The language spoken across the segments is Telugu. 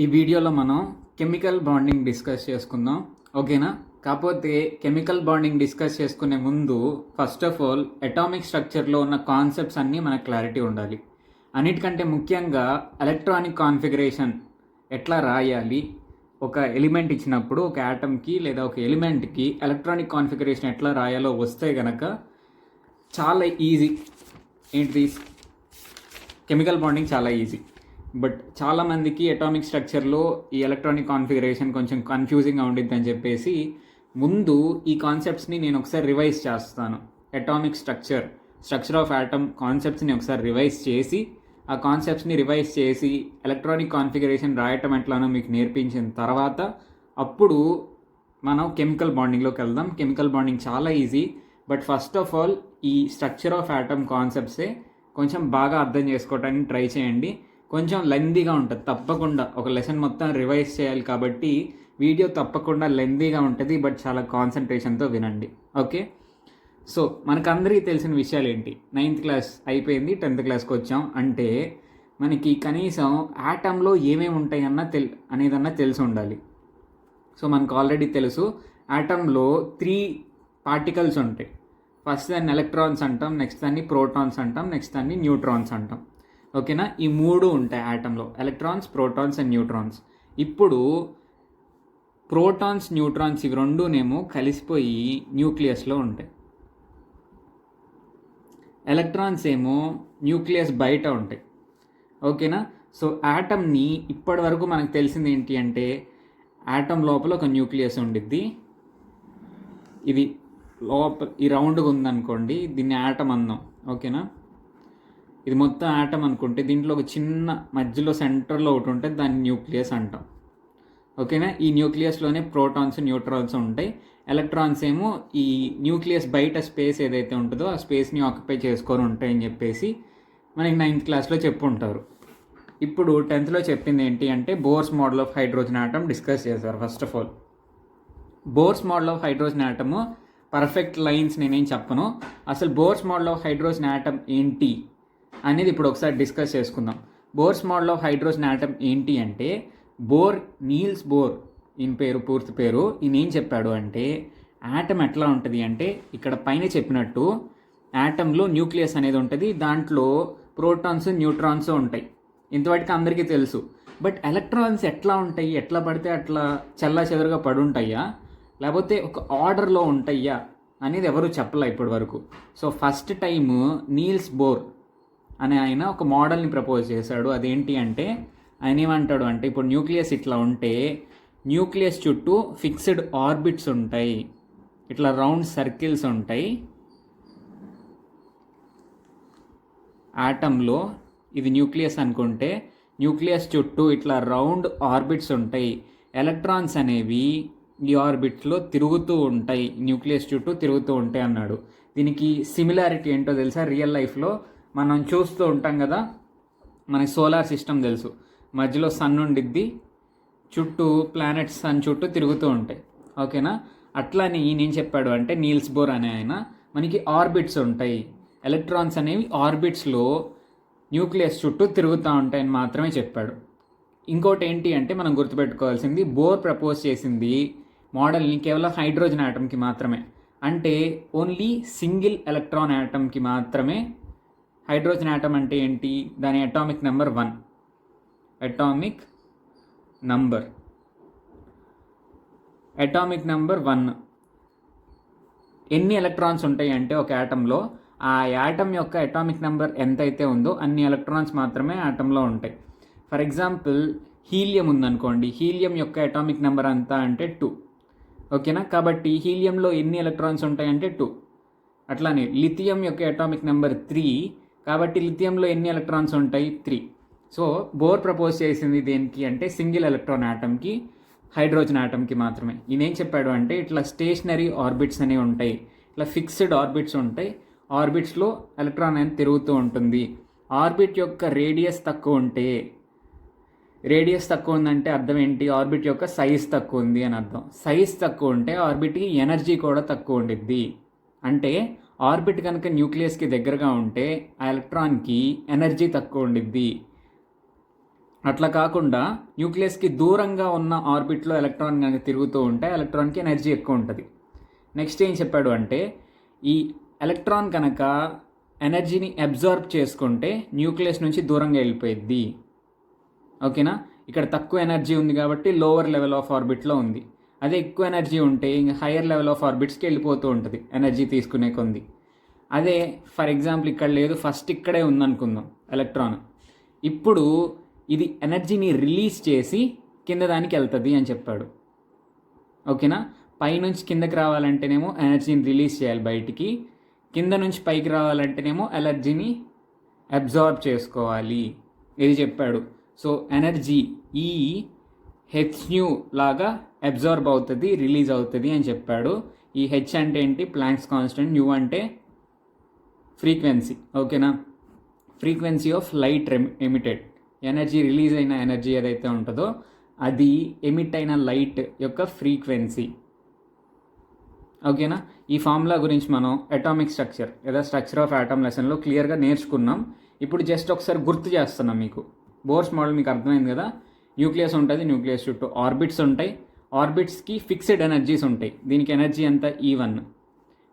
ఈ వీడియోలో మనం కెమికల్ బాండింగ్ డిస్కస్ చేసుకుందాం, ఓకేనా? కాకపోతే కెమికల్ బాండింగ్ డిస్కస్ చేసుకునే ముందు ఫస్ట్ ఆఫ్ ఆల్ అటామిక్ స్ట్రక్చర్లో ఉన్న కాన్సెప్ట్స్ అన్నీ మనకు క్లారిటీ ఉండాలి. అన్నిటికంటే ముఖ్యంగా ఎలక్ట్రానిక్ కాన్ఫిగరేషన్ ఎట్లా రాయాలి, ఒక ఎలిమెంట్ ఇచ్చినప్పుడు ఒక యాటమ్కి లేదా ఒక ఎలిమెంట్కి ఎలక్ట్రానిక్ కాన్ఫిగరేషన్ ఎట్లా రాయాలో వస్తే గనక చాలా ఈజీ. ఏంటిది? కెమికల్ బాండింగ్ చాలా ఈజీ. బట్ చాలామందికి అటామిక్ స్ట్రక్చర్లో ఈ ఎలక్ట్రానిక్ కాన్ఫిగరేషన్ కొంచెం కన్ఫ్యూజింగ్గా ఉండిద్ది అని చెప్పేసి ముందు ఈ కాన్సెప్ట్స్ని నేను ఒకసారి రివైజ్ చేస్తాను. అటామిక్ స్ట్రక్చర్ ఆఫ్ యాటమ్ కాన్సెప్ట్స్ని ఒకసారి రివైజ్ చేసి ఆ కాన్సెప్ట్స్ని రివైజ్ చేసి ఎలక్ట్రానిక్ కాన్ఫిగరేషన్ రాయటం ఎట్లానో మీకు నేర్పించిన తర్వాత అప్పుడు మనం కెమికల్ బాండింగ్లోకి వెళ్దాం. కెమికల్ బాండింగ్ చాలా easy. But first of all ఈ స్ట్రక్చర్ ఆఫ్ యాటమ్ కాన్సెప్ట్సే కొంచెం బాగా అర్థం చేసుకోవడానికి ట్రై చేయండి. కొంచెం లెందీగా ఉంటుంది, తప్పకుండా ఒక లెసన్ మొత్తం రివైజ్ చేయాలి కాబట్టి వీడియో తప్పకుండా లెందీగా ఉంటుంది. బట్ చాలా కాన్సన్ట్రేషన్తో వినండి, ఓకే? సో మనకందరికీ తెలిసిన విషయాలు ఏంటి? 9th క్లాస్ అయిపోయింది, 10th క్లాస్కి వచ్చాం అంటే మనకి కనీసం యాటంలో ఏమేమి ఉంటాయి అనేదన్నా తెలిసి ఉండాలి. సో మనకు ఆల్రెడీ తెలుసు యాటంలో 3 పార్టికల్స్ ఉంటాయి. ఫస్ట్ దాన్ని ఎలక్ట్రాన్స్ అంటాం, నెక్స్ట్ దాన్ని ప్రోటాన్స్ అంటాం, నెక్స్ట్ దాన్ని న్యూట్రాన్స్ అంటాం, ఓకేనా? ఈ 3 ఉంటాయి యాటంలో, ఎలక్ట్రాన్స్, ప్రోటాన్స్ అండ్ న్యూట్రాన్స్. ఇప్పుడు ప్రోటాన్స్, న్యూట్రాన్స్ ఇవి రెండునేమో కలిసిపోయి న్యూక్లియస్లో ఉంటాయి. ఎలక్ట్రాన్స్ ఏమో న్యూక్లియస్ బయట ఉంటాయి, ఓకేనా? సో యాటమ్ని ఇప్పటి వరకు మనకు తెలిసింది ఏంటి అంటే యాటమ్ లోపల ఒక న్యూక్లియస్ ఉండిద్ది. ఇది లోపల ఈ రౌండ్గా ఉందనుకోండి, దీన్ని యాటమ్ అందాం, ఓకేనా? ఇది మొత్తం యాటమ్ అనుకుంటే దీంట్లో ఒక చిన్న మధ్యలో సెంటర్లో ఒకటి ఉంటుంది, దాన్ని న్యూక్లియస్ అంటాం, ఓకేనా? ఈ న్యూక్లియస్లోనే ప్రోటాన్స్, న్యూట్రాన్స్ ఉంటాయి. ఎలక్ట్రాన్స్ ఏమో ఈ న్యూక్లియస్ బయట స్పేస్ ఏదైతే ఉంటుందో ఆ స్పేస్ని ఆక్యుపై చేసుకొని ఉంటాయని చెప్పేసి మనకి 9th క్లాస్లో చెప్పుంటారు. ఇప్పుడు 10thలో చెప్పింది ఏంటి అంటే Bohr's model of hydrogen atom discuss చేశారు. First of all Bohr's model of hydrogen atom perfect lines నేనేం చెప్పను. అసలు Bohr's model of hydrogen atom ఏంటి అనేది ఇప్పుడు ఒకసారి డిస్కస్ చేసుకుందాం. Bohr's model of hydrogen atom ఏంటి అంటే నీల్స్ బోర్ పూర్తి పేరు ఈయన ఏం చెప్పాడు అంటే యాటమ్ ఎట్లా ఉంటుంది అంటే ఇక్కడ పైన చెప్పినట్టు యాటంలో న్యూక్లియస్ అనేది ఉంటుంది, దాంట్లో ప్రోటాన్స్, న్యూట్రాన్స్ ఉంటాయి. ఇంతవరకు అందరికీ తెలుసు. బట్ ఎలక్ట్రాన్స్ ఎట్లా ఉంటాయి, ఎట్లా పడితే అట్లా చల్లా చెదరుగా పడి ఉంటాయా లేకపోతే ఒక ఆర్డర్లో ఉంటాయా అనేది ఎవరు చెప్పలే ఇప్పటి వరకు. So first time Niels Bohr అనే ఆయన ఒక మోడల్ని ప్రపోజ్ చేశాడు. అదేంటి అంటే ఆయన ఏమంటాడు అంటే ఇప్పుడు న్యూక్లియస్ ఇట్లా ఉంటే న్యూక్లియస్ చుట్టూ ఫిక్స్డ్ ఆర్బిట్స్ ఉంటాయి, ఇట్లా రౌండ్ సర్కిల్స్ ఉంటాయి. యాటంలో ఇది న్యూక్లియస్ అనుకుంటే న్యూక్లియస్ చుట్టూ ఇట్లా రౌండ్ ఆర్బిట్స్ ఉంటాయి. ఎలక్ట్రాన్స్ అనేవి ఈ ఆర్బిట్స్లో తిరుగుతూ ఉంటాయి, న్యూక్లియస్ చుట్టూ తిరుగుతూ ఉంటాయి అన్నాడు. దీనికి సిమిలారిటీ ఏంటో తెలుసా? రియల్ లైఫ్లో మనం చూస్తూ ఉంటాం కదా, మనకి సోలార్ సిస్టమ్ తెలుసు, మధ్యలో సన్ ఉండిద్ది, చుట్టూ ప్లానెట్స్ సన్ చుట్టూ తిరుగుతూ ఉంటాయి, ఓకేనా? అట్లానే ఈయన చెప్పాడు అంటే నీల్స్ బోర్ అనే ఆయన మనకి ఆర్బిట్స్ ఉంటాయి, ఎలక్ట్రాన్స్ అనేవి ఆర్బిట్స్లో న్యూక్లియస్ చుట్టూ తిరుగుతూ ఉంటాయని మాత్రమే చెప్పాడు. ఇంకోటి ఏంటి అంటే మనం గుర్తుపెట్టుకోవాల్సింది, బోర్ ప్రపోజ్ చేసింది మోడల్ని కేవలం హైడ్రోజన్ యాటమ్కి మాత్రమే, అంటే ఓన్లీ సింగిల్ ఎలక్ట్రాన్ యాటమ్కి మాత్రమే. హైడ్రోజన్ యాటమ్ అంటే ఏంటి? దాని అటామిక్ నెంబర్ 1. Atomic number 1. ఎన్ని ఎలక్ట్రాన్స్ ఉంటాయి అంటే ఒక యాటంలో ఆ యాటమ్ యొక్క అటామిక్ నెంబర్ ఎంతైతే ఉందో అన్ని ఎలక్ట్రాన్స్ మాత్రమే యాటంలో ఉంటాయి. ఫర్ ఎగ్జాంపుల్ హీలియం ఉందనుకోండి, హీలియం యొక్క అటామిక్ నెంబర్ ఎంత అంటే 2, ఓకేనా? కాబట్టి హీలియంలో ఎన్ని ఎలక్ట్రాన్స్ ఉంటాయంటే 2. అట్లానే లిథియం యొక్క అటామిక్ నెంబర్ 3, కాబట్టి లిథియంలో ఎన్ని ఎలక్ట్రాన్స్ ఉంటాయి? 3. సో బోర్ ప్రపోజ్ చేసింది దేనికి అంటే సింగిల్ ఎలక్ట్రాన్ యాటమ్కి, హైడ్రోజన్ యాటమ్కి మాత్రమే. ఈయనేం చెప్పాడు అంటే ఇట్లా స్టేషనరీ ఆర్బిట్స్ అనేవి ఉంటాయి, ఇట్లా ఫిక్స్డ్ ఆర్బిట్స్ ఉంటాయి, ఆర్బిట్స్లో ఎలక్ట్రాన్ అనేది తిరుగుతూ ఉంటుంది. ఆర్బిట్ యొక్క రేడియస్ తక్కువ ఉందంటే అర్థం ఏంటి? ఆర్బిట్ యొక్క సైజ్ తక్కువ ఉంది అని అర్థం. సైజ్ తక్కువ ఉంటే ఆర్బిట్కి ఎనర్జీ కూడా తక్కువ ఉండిద్ది. అంటే ఆర్బిట్ కనుక న్యూక్లియస్కి దగ్గరగా ఉంటే ఆ ఎలక్ట్రాన్కి ఎనర్జీ తక్కువ ఉండిద్ది. అట్లా కాకుండా న్యూక్లియస్కి దూరంగా ఉన్న ఆర్బిట్లో ఎలక్ట్రాన్ కనుక తిరుగుతూ ఉంటే ఎలక్ట్రాన్కి ఎనర్జీ ఎక్కువ ఉంటుంది. నెక్స్ట్ ఏం చెప్పాడు అంటే ఈ ఎలక్ట్రాన్ కనుక ఎనర్జీని అబ్జార్బ్ చేసుకుంటే న్యూక్లియస్ నుంచి దూరంగా వెళ్ళిపోయిద్ది. ఓకేనా, ఇక్కడ తక్కువ ఎనర్జీ ఉంది కాబట్టి లోవర్ లెవెల్ ఆఫ్ ఆర్బిట్లో ఉంది. అదే ఎక్కువ ఎనర్జీ ఉంటే ఇంకా హయ్యర్ లెవెల్ ఆఫ్ ఆర్బిట్స్కి వెళ్ళిపోతూ ఉంటుంది ఎనర్జీ తీసుకునే కొంది. అదే ఫర్ ఎగ్జాంపుల్ ఇక్కడ లేదు, ఫస్ట్ ఇక్కడే ఉందనుకుందాం ఎలక్ట్రాన్, ఇప్పుడు ఇది ఎనర్జీని రిలీజ్ చేసి కింద దానికి వెళ్తుంది అని చెప్పాడు. ఓకేనా, పైనుంచి కిందకి రావాలంటేనేమో ఎనర్జీని రిలీజ్ చేయాలి బయటికి, కింద నుంచి పైకి రావాలంటేనేమో ఎనర్జీని అబ్జార్బ్ చేసుకోవాలి, ఇది చెప్పాడు. సో ఎనర్జీ ఈ హెచ్న్యూ లాగా అబ్జార్బ్ అవుతుంది, రిలీజ్ అవుతుంది అని చెప్పాడు. ఈ హెచ్ అంటే ఏంటి, ప్లాంక్స్ కాన్స్టెంట్, న్యూ అంటే ఫ్రీక్వెన్సీ. ఓకేనా, frequency of light emitted, energy release అయిన ఎనర్జీ ఏదైతే ఉంటుందో అది ఎమిట్ అయిన లైట్ యొక్క ఫ్రీక్వెన్సీ. ఓకేనా, ఈ ఫార్ములా గురించి మనం అటామిక్ స్ట్రక్చర్ లేదా స్ట్రక్చర్ ఆఫ్ ఆటమ్ లెసన్లో క్లియర్గా నేర్చుకున్నాం. ఇప్పుడు జస్ట్ ఒకసారి గుర్తు చేస్తున్నాం మీకు. బోర్స్ మోడల్ మీకు అర్థమైంది కదా, న్యూక్లియస్ ఉంటుంది, న్యూక్లియస్ చుట్టూ ఆర్బిట్స్ ఉంటాయి, ఆర్బిట్స్కి ఫిక్స్డ్ ఎనర్జీస్ ఉంటాయి. దీనికి ఎనర్జీ అంతా E1,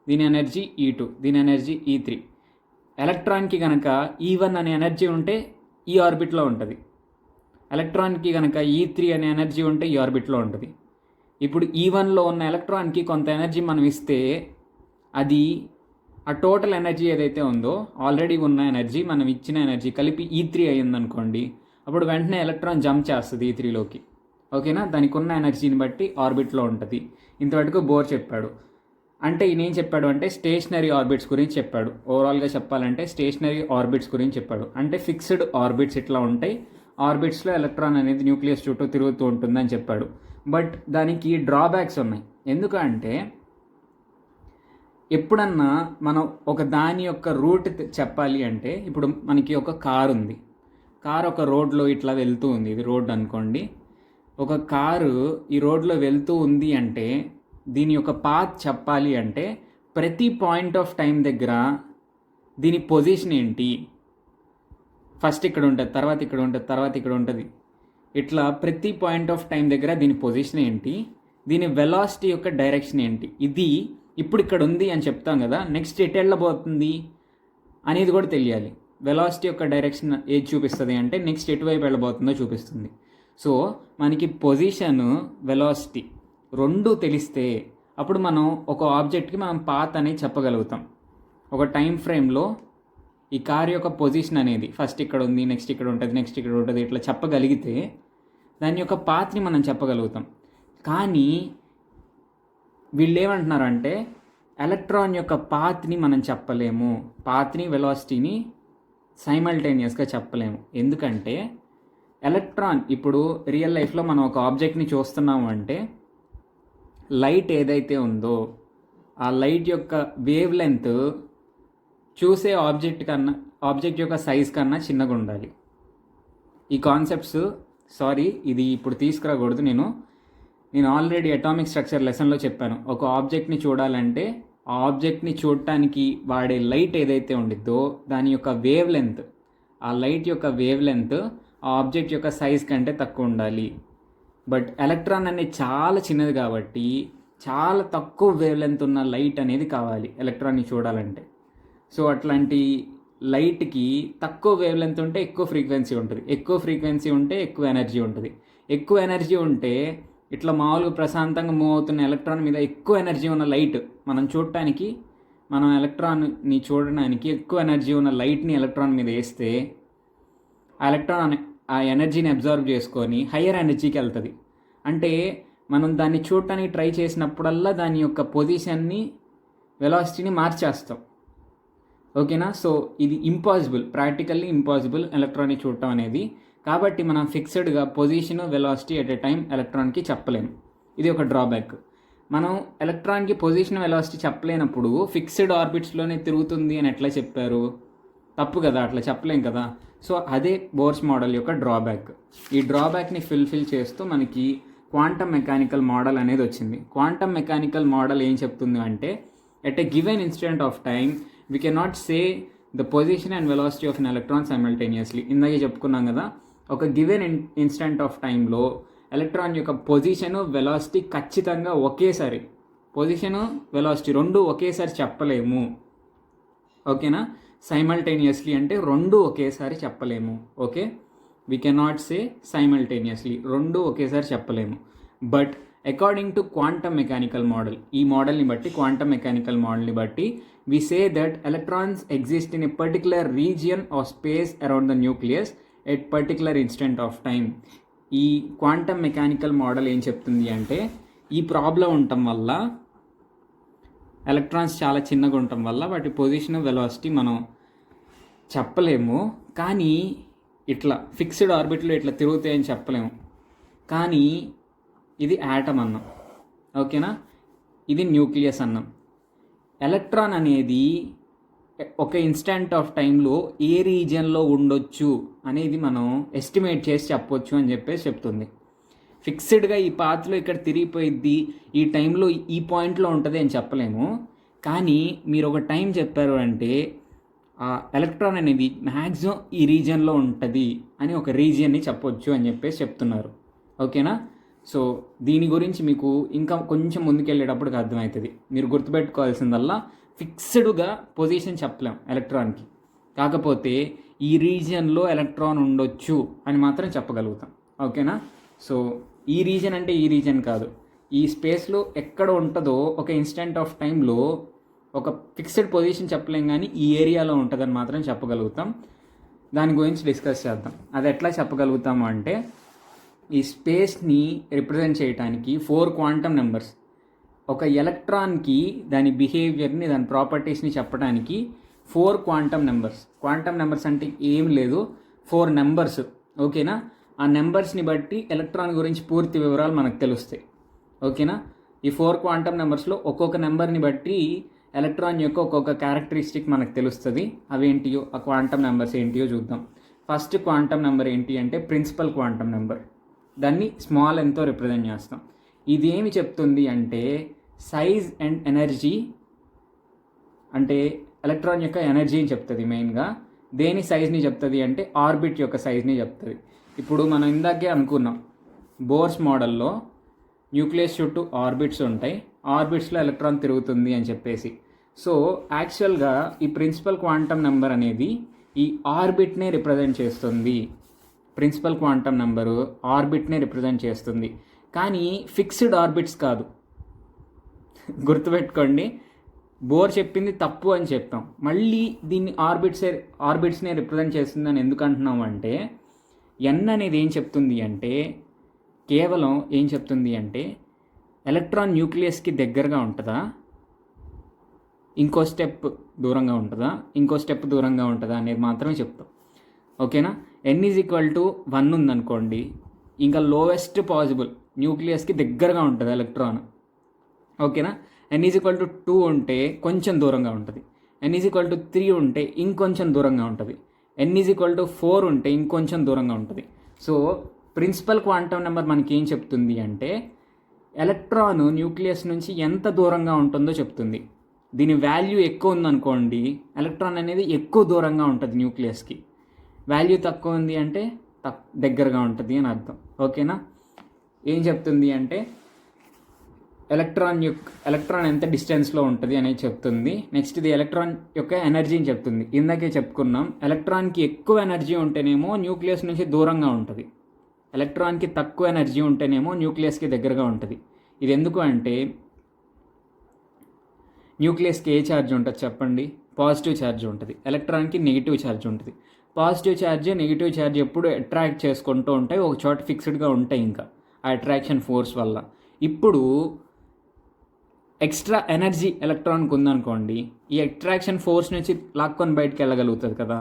దీని ఎనర్జీ E2, దీని ఎనర్జీ E3. ఎలక్ట్రాన్కి కనుక E1 అనే ఎనర్జీ ఉంటే ఈ ఆర్బిట్లో ఉంటుంది, ఎలక్ట్రాన్కి కనుక E3 అనే ఎనర్జీ ఉంటే ఈ ఆర్బిట్లో ఉంటుంది. ఇప్పుడు E1లో ఉన్న ఎలక్ట్రాన్కి కొంత ఎనర్జీ మనం ఇస్తే అది ఆ టోటల్ ఎనర్జీ ఏదైతే ఉందో ఆల్రెడీ ఉన్న ఎనర్జీ మనం ఇచ్చిన ఎనర్జీ కలిపి E3 అయ్యిందనుకోండి, అప్పుడు వెంటనే ఎలక్ట్రాన్ జంప్ చేస్తుంది E3లోకి. ఓకేనా, దానికి ఉన్న ఎనర్జీని బట్టి ఆర్బిట్లో ఉంటుంది. ఇంతవరకు బోర్ చెప్పాడు. అంటే ఈయన ఏం చెప్పాడు అంటే స్టేషనరీ ఆర్బిట్స్ గురించి చెప్పాడు. ఓవరాల్గా చెప్పాలంటే స్టేషనరీ ఆర్బిట్స్ గురించి చెప్పాడు. అంటే ఫిక్స్డ్ ఆర్బిట్స్ ఇట్లా ఉంటాయి, ఆర్బిట్స్లో ఎలక్ట్రాన్ అనేది న్యూక్లియస్ చుట్టూ తిరుగుతూ ఉంటుందని చెప్పాడు. బట్ దానికి డ్రాబ్యాక్స్ ఉన్నాయి. ఎందుకంటే ఎప్పుడన్నా మనం ఒక దాని యొక్క రూట్ చెప్పాలి అంటే, ఇప్పుడు మనకి ఒక కారు ఉంది, కారు ఒక రోడ్లో ఇట్లా వెళ్తూ ఉంది, ఇది రోడ్ అనుకోండి. ఒక కారు ఈ రోడ్లో వెళ్తూ ఉంది అంటే దీని యొక్క పాత్ చెప్పాలి అంటే ప్రతి పాయింట్ ఆఫ్ టైం దగ్గర దీని పొజిషన్ ఏంటి, ఫస్ట్ ఇక్కడ ఉంటుంది, తర్వాత ఇక్కడ ఉంటుంది, తర్వాత ఇక్కడ ఉంటుంది, ఇట్లా ప్రతి పాయింట్ ఆఫ్ టైం దగ్గర దీని పొజిషన్ ఏంటి, దీని వెలాసిటీ యొక్క డైరెక్షన్ ఏంటి, ఇది ఇప్పుడు ఇక్కడ ఉంది అని చెప్తాం కదా, నెక్స్ట్ ఎటు వెళ్ళబోతుంది అనేది కూడా తెలియాలి. వెలాసిటీ యొక్క డైరెక్షన్ ఏది చూపిస్తుంది అంటే నెక్స్ట్ ఎటువైపు వెళ్ళబోతుందో చూపిస్తుంది. సో మనకి పొజిషన్, వెలాసిటీ రెండు తెలిస్తే అప్పుడు మనం ఒక ఆబ్జెక్ట్కి మనం పాత్ అనేది చెప్పగలుగుతాం. ఒక టైం ఫ్రేమ్లో ఈ కార్ యొక్క పొజిషన్ అనేది ఫస్ట్ ఇక్కడ ఉంది, నెక్స్ట్ ఇక్కడ ఉంటుంది, నెక్స్ట్ ఇక్కడ ఉంటుంది, ఇట్లా చెప్పగలిగితే దాని యొక్క పాత్ని మనం చెప్పగలుగుతాం. కానీ వీళ్ళు ఏమంటున్నారంటే ఎలక్ట్రాన్ యొక్క పాత్ని మనం చెప్పలేము, పాత్ని వెలాసిటీని సైమల్టేనియస్గా చెప్పలేము. ఎందుకంటే ఎలక్ట్రాన్ ఇప్పుడు రియల్ లైఫ్లో మనం ఒక ఆబ్జెక్ట్ని చూస్తున్నాము అంటే లైట్ ఏదైతే ఉందో ఆ లైట్ యొక్క వేవ్ లెంత్ చూసే ఆబ్జెక్ట్ యొక్క సైజ్ కన్నా చిన్నగా ఉండాలి. ఈ కాన్సెప్ట్స్ ఇది ఇప్పుడు తీసుకురాకూడదు. నేను ఆల్రెడీ అటామిక్ స్ట్రక్చర్ లెసన్లో చెప్పాను. ఒక ఆబ్జెక్ట్ని చూడాలంటే ఆ ఆబ్జెక్ట్ని చూడటానికి వాడే లైట్ ఏదైతే ఉండిద్దో దాని యొక్క వేవ్ లెంత్, ఆ లైట్ యొక్క వేవ్ లెంత్ ఆ ఆబ్జెక్ట్ యొక్క సైజ్ కంటే తక్కువ ఉండాలి. బట్ ఎలక్ట్రాన్ అనేది చాలా చిన్నది కాబట్టి చాలా తక్కువ వేవ్ లెంత్ ఉన్న లైట్ అనేది కావాలి ఎలక్ట్రాన్ని చూడాలంటే. సో అట్లాంటి లైట్కి తక్కువ వేవ్ లెంత్ ఉంటే ఎక్కువ ఫ్రీక్వెన్సీ ఉంటుంది, ఎక్కువ ఫ్రీక్వెన్సీ ఉంటే ఎక్కువ ఎనర్జీ ఉంటుంది. ఎక్కువ ఎనర్జీ ఉంటే ఇట్లా మామూలుగా ప్రశాంతంగా మూవ్ అవుతున్న ఎలక్ట్రాన్ మీద ఎక్కువ ఎనర్జీ ఉన్న లైట్ మనం ఎలక్ట్రాన్ని చూడడానికి ఎక్కువ ఎనర్జీ ఉన్న లైట్ని ఎలక్ట్రాన్ మీద వేస్తే ఆ ఎలక్ట్రాన్ ఆ ఎనర్జీని అబ్జర్వ్ చేసుకొని హయ్యర్ ఎనర్జీకి వెళ్తుంది. అంటే మనం దాన్ని చూడటానికి ట్రై చేసినప్పుడల్లా దాని యొక్క పొజిషన్ని, వెలాసిటీని మార్చేస్తాం. ఓకేనా, సో ఇది ఇంపాసిబుల్, ప్రాక్టికల్లీ ఇంపాసిబుల్ ఎలక్ట్రాన్ని చూడటం అనేది. కాబట్టి మనం ఫిక్స్డ్గా position, velocity at a time ఎలక్ట్రాన్కి చెప్పలేము. ఇది ఒక డ్రాబ్యాక్. మనం ఎలక్ట్రాన్కి పొజిషన్, వెలాసిటీ చెప్పలేనప్పుడు ఫిక్స్డ్ ఆర్బిట్స్లోనే తిరుగుతుంది అని ఎట్లా చెప్పారు? తప్పు కదా, అట్లా చెప్పలేం కదా. సో అదే బోర్స్ మోడల్ యొక్క డ్రాబ్యాక్. ఈ డ్రాబ్యాక్ని ఫిల్ చేస్తూ మనకి క్వాంటమ్ మెకానికల్ మోడల్ అనేది వచ్చింది. క్వాంటమ్ మెకానికల్ మోడల్ ఏం చెప్తుంది అంటే at a given instant of time we cannot say the position and velocity of an electron simultaneously. ఇందాకే చెప్పుకున్నాం కదా, ఒక గివెన్ ఇన్స్టెంట్ ఆఫ్ టైంలో ఎలక్ట్రాన్ యొక్క పొజిషను వెలాసిటీ ఖచ్చితంగా ఒకేసారి, పొజిషను వెలాసిటీ రెండు ఒకేసారి చెప్పలేము. ఓకేనా? సైమల్టేనియస్లీ అంటే రెండు ఒకేసారి చెప్పలేము. Okay, we cannot say simultaneously, రెండు ఒకేసారి చెప్పలేము. But according to quantum mechanical model, ఈ మోడల్ని బట్టి, క్వాంటమ్ మెకానికల్ మోడల్ని బట్టి we say that electrons exist in a particular region of space around the nucleus at particular instant of time. ఈ క్వాంటమ్ మెకానికల్ మోడల్ ఏం చెప్తుంది అంటే, ఈ ప్రాబ్లం ఉండటం వల్ల, ఎలక్ట్రాన్స్ చాలా చిన్నగా ఉండటం వల్ల వాటి పొజిషన్ వెలాసిటీ మనం చెప్పలేము. కానీ ఇట్లా ఫిక్స్డ్ ఆర్బిట్లో ఇట్లా తిరుగుతాయని చెప్పలేము. కానీ ఇది యాటమ్ అన్నాం. ఓకేనా? ఇది న్యూక్లియస్ అన్నాం. ఎలక్ట్రాన్ అనేది ఒక ఇన్స్టెంట్ ఆఫ్ టైంలో ఏ రీజియన్లో ఉండొచ్చు అనేది మనం ఎస్టిమేట్ చేసి చెప్పొచ్చు అని చెప్పేసి చెప్తుంది. ఫిక్స్డ్గా ఈ పాత్లో ఇక్కడ తిరిగిపోయిద్ది, ఈ టైంలో ఈ పాయింట్లో ఉంటుంది అని చెప్పలేము. కానీ మీరు ఒక టైం చెప్పారు అంటే ఆ ఎలక్ట్రాన్ అనేది మ్యాక్సిమం ఈ రీజియన్లో ఉంటుంది అని ఒక రీజియన్ని చెప్పొచ్చు అని చెప్పేసి చెప్తున్నారు. ఓకేనా? సో దీని గురించి మీకు ఇంకా కొంచెం ముందుకెళ్ళేటప్పటికి అర్థమవుతుంది. మీరు గుర్తుపెట్టుకోవాల్సిందల్లా ఫిక్స్డ్గా పొజిషన్ చెప్పలేం ఎలక్ట్రాన్కి, కాకపోతే ఈ రీజియన్లో ఎలక్ట్రాన్ ఉండొచ్చు అని మాత్రం చెప్పగలుగుతాం. ఓకేనా? సో ఈ రీజియన్ అంటే ఈ రీజియన్ కాదు, ఈ స్పేస్లో ఎక్కడ ఉంటుందో ఒక ఇన్స్టెంట్ ఆఫ్ టైంలో ఒక ఫిక్స్డ్ పొజిషన్ చెప్పలేం, కానీ ఈ ఏరియాలో ఉంటుందని మాత్రం చెప్పగలుగుతాం. దాని గురించి డిస్కస్ చేద్దాం. అది ఎట్లా చెప్పగలుగుతాము అంటే, ఈ స్పేస్ని రిప్రజెంట్ చేయడానికి 4 క్వాంటమ్ నెంబర్స్, ఒక ఎలక్ట్రాన్కి దాని బిహేవియర్ని, దాని ప్రాపర్టీస్ని చెప్పడానికి 4 క్వాంటమ్ నెంబర్స్. క్వాంటమ్ నెంబర్స్ అంటే ఏం లేదు, 4 నెంబర్స్. ఓకేనా? ఆ నెంబర్స్ని బట్టి ఎలక్ట్రాన్ గురించి పూర్తి వివరాలు మనకు తెలుస్తాయి. ఓకేనా? ఈ 4 క్వాంటమ్ నెంబర్స్లో ఒక్కొక్క నెంబర్ని బట్టి ఎలక్ట్రాన్ యొక్క ఒక్కొక్క క్యారెక్టరిస్టిక్ మనకు తెలుస్తుంది. అవేంటియో, ఆ క్వాంటమ్ నెంబర్స్ ఏంటియో చూద్దాం. ఫస్ట్ క్వాంటమ్ నెంబర్ ఏంటి అంటే ప్రిన్సిపల్ క్వాంటమ్ నెంబర్. దాన్ని స్మాల్ ఎంతో రిప్రజెంట్ చేస్తాం. ఇది ఏమి చెప్తుంది అంటే సైజ్ అండ్ ఎనర్జీ, అంటే ఎలక్ట్రాన్ యొక్క ఎనర్జీని చెప్తుంది మెయిన్గా. దేని సైజ్ని చెప్తుంది అంటే ఆర్బిట్ యొక్క సైజ్ని చెప్తుంది. ఇప్పుడు మనం ఇందాకే అనుకున్నాం, బోర్స్ మోడల్లో న్యూక్లియస్ చుట్టూ ఆర్బిట్స్ ఉంటాయి, ఆర్బిట్స్లో ఎలక్ట్రాన్ తిరుగుతుంది అని చెప్పేసి. సో యాక్చువల్గా ఈ ప్రిన్సిపల్ క్వాంటమ్ నెంబర్ అనేది ఈ ఆర్బిట్నే రిప్రజెంట్ చేస్తుంది. ప్రిన్సిపల్ క్వాంటమ్ నెంబరు ఆర్బిట్నే రిప్రజెంట్ చేస్తుంది, కానీ ఫిక్స్డ్ ఆర్బిట్స్ కాదు. గుర్తుపెట్టుకోండి, బోర్ చెప్పింది తప్పు అని చెప్పాం, మళ్ళీ దీన్ని ఆర్బిట్స్నే రిప్రజెంట్ చేస్తుందని ఎందుకు అంటున్నాం అంటే, ఎన్ అనేది ఏం చెప్తుంది అంటే, కేవలం ఏం చెప్తుంది అంటే ఎలక్ట్రాన్ న్యూక్లియస్కి దగ్గరగా ఉంటుందా, ఇంకో స్టెప్ దూరంగా ఉంటుందా, ఇంకో స్టెప్ దూరంగా ఉంటుందా అనేది మాత్రమే చెప్తాం. ఓకేనా? n=1 ఉందనుకోండి, ఇంకా లోవెస్ట్ పాసిబుల్ న్యూక్లియస్కి దగ్గరగా ఉంటుంది ఎలక్ట్రాన్. ఓకేనా? n=2 ఉంటే కొంచెం దూరంగా ఉంటుంది, n=3 ఉంటే ఇంకొంచెం దూరంగా ఉంటుంది, n=4 ఉంటే ఇంకొంచెం దూరంగా ఉంటుంది. సో ప్రిన్సిపల్ క్వాంటమ్ నెంబర్ మనకి ఏం చెప్తుంది అంటే ఎలక్ట్రాన్ న్యూక్లియస్ నుంచి ఎంత దూరంగా ఉంటుందో చెప్తుంది. దీని వాల్యూ ఎక్కువ ఉందనుకోండి, ఎలక్ట్రాన్ అనేది ఎక్కువ దూరంగా ఉంటుంది న్యూక్లియస్కి. వాల్యూ తక్కువ ఉంది అంటే దగ్గరగా ఉంటుంది అని అర్థం. ఓకేనా? ఏం చెప్తుంది అంటే ఎలక్ట్రాన్ ఎంత డిస్టెన్స్లో ఉంటుంది అనేది చెప్తుంది. నెక్స్ట్ ఇది ఎలక్ట్రాన్ యొక్క ఎనర్జీని చెప్తుంది. ఇందాకే చెప్పుకున్నాం, ఎలక్ట్రాన్కి ఎక్కువ ఎనర్జీ ఉంటేనేమో న్యూక్లియస్ నుంచి దూరంగా ఉంటుంది, ఎలక్ట్రాన్కి తక్కువ ఎనర్జీ ఉంటేనేమో న్యూక్లియస్కి దగ్గరగా ఉంటుంది. ఇది ఎందుకు అంటే న్యూక్లియస్కి ఏ ఛార్జ్ ఉంటుంది చెప్పండి? పాజిటివ్ ఛార్జ్ ఉంటుంది, ఎలక్ట్రాన్కి నెగిటివ్ ఛార్జ్ ఉంటుంది. పాజిటివ్ ఛార్జ్ నెగిటివ్ ఛార్జ్ ఎప్పుడు అట్రాక్ట్ చేసుకుంటూ ఉంటాయి, ఒక చోట ఫిక్స్డ్గా ఉంటాయి ఇంకా ఆ అట్రాక్షన్ ఫోర్స్ వల్ల. ఇప్పుడు ఎక్స్ట్రా ఎనర్జీ ఎలక్ట్రాన్కి ఉందనుకోండి, ఈ అట్రాక్షన్ ఫోర్స్ నుంచి లాక్కొని బయటకు వెళ్ళగలుగుతుంది కదా.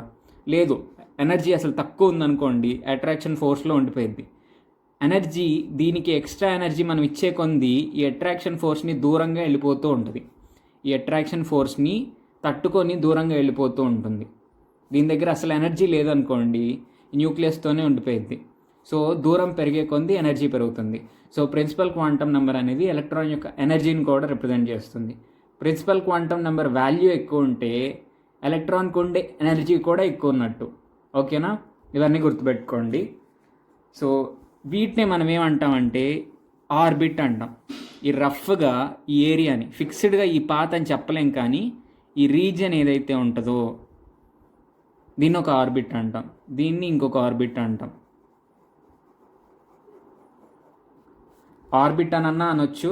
లేదు, ఎనర్జీ అసలు తక్కువ ఉందనుకోండి, అట్రాక్షన్ ఫోర్స్లో ఉండిపోయింది. ఎనర్జీ దీనికి ఎక్స్ట్రా ఎనర్జీ మనం ఇచ్చే కొంది ఈ అట్రాక్షన్ ఫోర్స్ని దూరంగా వెళ్ళిపోతూ ఉంటుంది, ఈ అట్రాక్షన్ ఫోర్స్ని తట్టుకొని దూరంగా వెళ్ళిపోతూ ఉంటుంది. దీని దగ్గర అసలు ఎనర్జీ లేదనుకోండి, న్యూక్లియస్తోనే ఉండిపోయింది. సో దూరం పెరిగే కొంది ఎనర్జీ పెరుగుతుంది. సో ప్రిన్సిపల్ క్వాంటమ్ నెంబర్ అనేది ఎలక్ట్రాన్ యొక్క ఎనర్జీని కూడా రిప్రజెంట్ చేస్తుంది. ప్రిన్సిపల్ క్వాంటమ్ నెంబర్ వాల్యూ ఎక్కువ ఉంటే ఎలక్ట్రాన్కి ఉండే ఎనర్జీ కూడా ఎక్కువ ఉన్నట్టు. ఓకేనా? ఇవన్నీ గుర్తుపెట్టుకోండి. సో వీటిని మనం ఏమంటామంటే ఆర్బిట్ అంటాం. ఈ రఫ్గా ఈ ఏరియాని ఫిక్స్డ్గా ఈ పాత్ అని చెప్పలేం, కానీ ఈ రీజియన్ ఏదైతే ఉంటుందో దీన్ని ఒక ఆర్బిట్ అంటాం, దీన్ని ఇంకొక ఆర్బిట్ అంటాం. ఆర్బిట్ అనన్నా అనొచ్చు,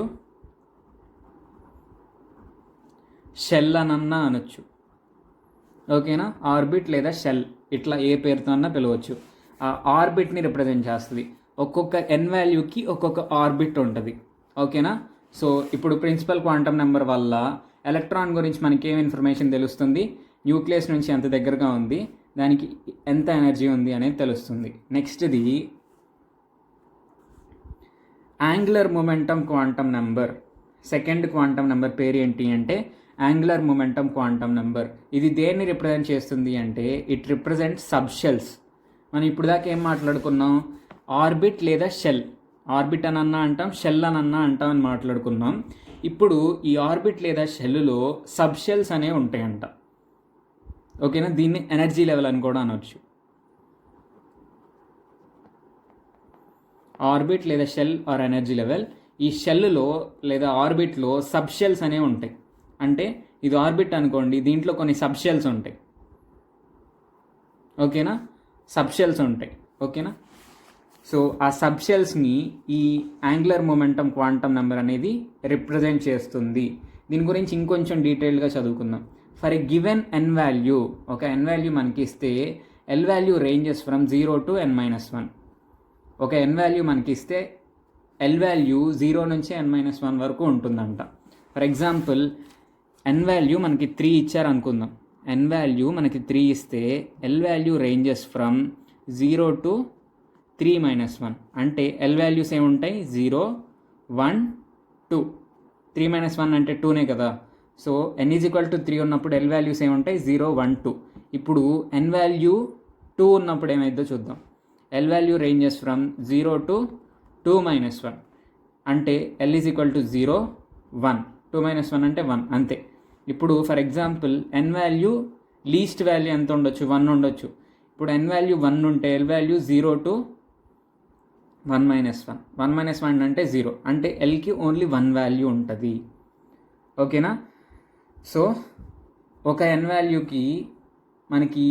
షెల్ అనన్నా అనొచ్చు. ఓకేనా, ఆర్బిట్ లేదా షెల్ ఇట్లా ఏ పేరుతో అన్నా పిలవచ్చు. ఆ ఆర్బిట్ని రిప్రజెంట్ చేస్తుంది. ఒక్కొక్క ఎన్ వాల్యూకి ఒక్కొక్క ఆర్బిట్ ఉంటుంది. ఓకేనా, సో ఇప్పుడు ప్రిన్సిపల్ క్వాంటమ్ నెంబర్ వల్ల ఎలక్ట్రాన్ గురించి మనకి ఏం ఇన్ఫర్మేషన్ తెలుస్తుంది, న్యూక్లియస్ నుంచి ఎంత దగ్గరగా ఉంది, దానికి ఎంత ఎనర్జీ ఉంది అనేది తెలుస్తుంది. నెక్స్ట్ది angular momentum quantum number. Second quantum number పేరు ఏంటి అంటే యాంగులర్ మొమెంటమ్ క్వాంటమ్ నెంబర్. ఇది దేన్ని రిప్రజెంట్ చేస్తుంది అంటే ఇట్ రిప్రజెంట్ సబ్షెల్స్. మనం ఇప్పుడు దాకా ఏం మాట్లాడుకున్నాం, ఆర్బిట్ లేదా షెల్. ఆర్బిట్ అనన్నా అంటాం, షెల్ అనన్నా అంటాం అని మాట్లాడుకున్నాం. ఇప్పుడు ఈ ఆర్బిట్ లేదా షెల్లో సబ్షెల్స్ అనేవి ఉంటాయంట. ఓకేనా, దీన్ని ఎనర్జీ లెవెల్ అని కూడా అనవచ్చు. ఆర్బిట్ లేదా షెల్ ఆర్ ఎనర్జీ లెవెల్. ఈ షెల్లో లేదా ఆర్బిట్లో సబ్షెల్స్ అనేవి ఉంటాయి. అంటే ఇది ఆర్బిట్ అనుకోండి, దీంట్లో కొన్ని సబ్షెల్స్ ఉంటాయి. ఓకేనా, సబ్షెల్స్ ఉంటాయి. ఓకేనా, సో ఆ సబ్షెల్స్ని ఈ యాంగులర్ మొమెంటమ్ క్వాంటమ్ నెంబర్ అనేది రిప్రజెంట్ చేస్తుంది. దీని గురించి ఇంకొంచెం డీటెయిల్గా చదువుకుందాం. For a given n value, ఒక ఎన్ వాల్యూ మనకి ఇస్తే l value ranges from 0 to n-1. ఒక ఎన్ వాల్యూ మనకి ఇస్తే ఎల్ వాల్యూ 0 నుంచి n-1 వరకు ఉంటుందంట. ఫర్ ఎగ్జాంపుల్ ఎన్ వాల్యూ మనకి 3 ఇచ్చారు అనుకుందాం. ఎన్ వాల్యూ మనకి 3 ఇస్తే l value ranges from 0 to 3-1. అంటే ఎల్ వాల్యూస్ ఏముంటాయి, 0, 1, 2. 3-1 అంటే 2నే కదా. So n is equal to 3 ఉన్నప్పుడు ఎల్ వాల్యూస్ ఏముంటాయి, 0, 1, 2. ఇప్పుడు ఎన్ వాల్యూ 2 ఉన్నప్పుడు ఏమైందో చూద్దాం. L value ranges from 0 to 2-1. అంటే ఎల్ ఈజ్ ఈక్వల్ టు 0, 1. 2-1 అంటే 1, అంతే. ఇప్పుడు for example n value least value ఎంత ఉండొచ్చు, 1 ఉండొచ్చు. ఇప్పుడు ఎన్ వాల్యూ 1 ఉంటే ఎల్ వాల్యూ 0 to 1-1. 1-1 అంటే 0, అంటే ఎల్కి ఓన్లీ 1 వాల్యూ ఉంటుంది. ఓకేనా, సో ఒక ఎన్ వాల్యూకి మనకి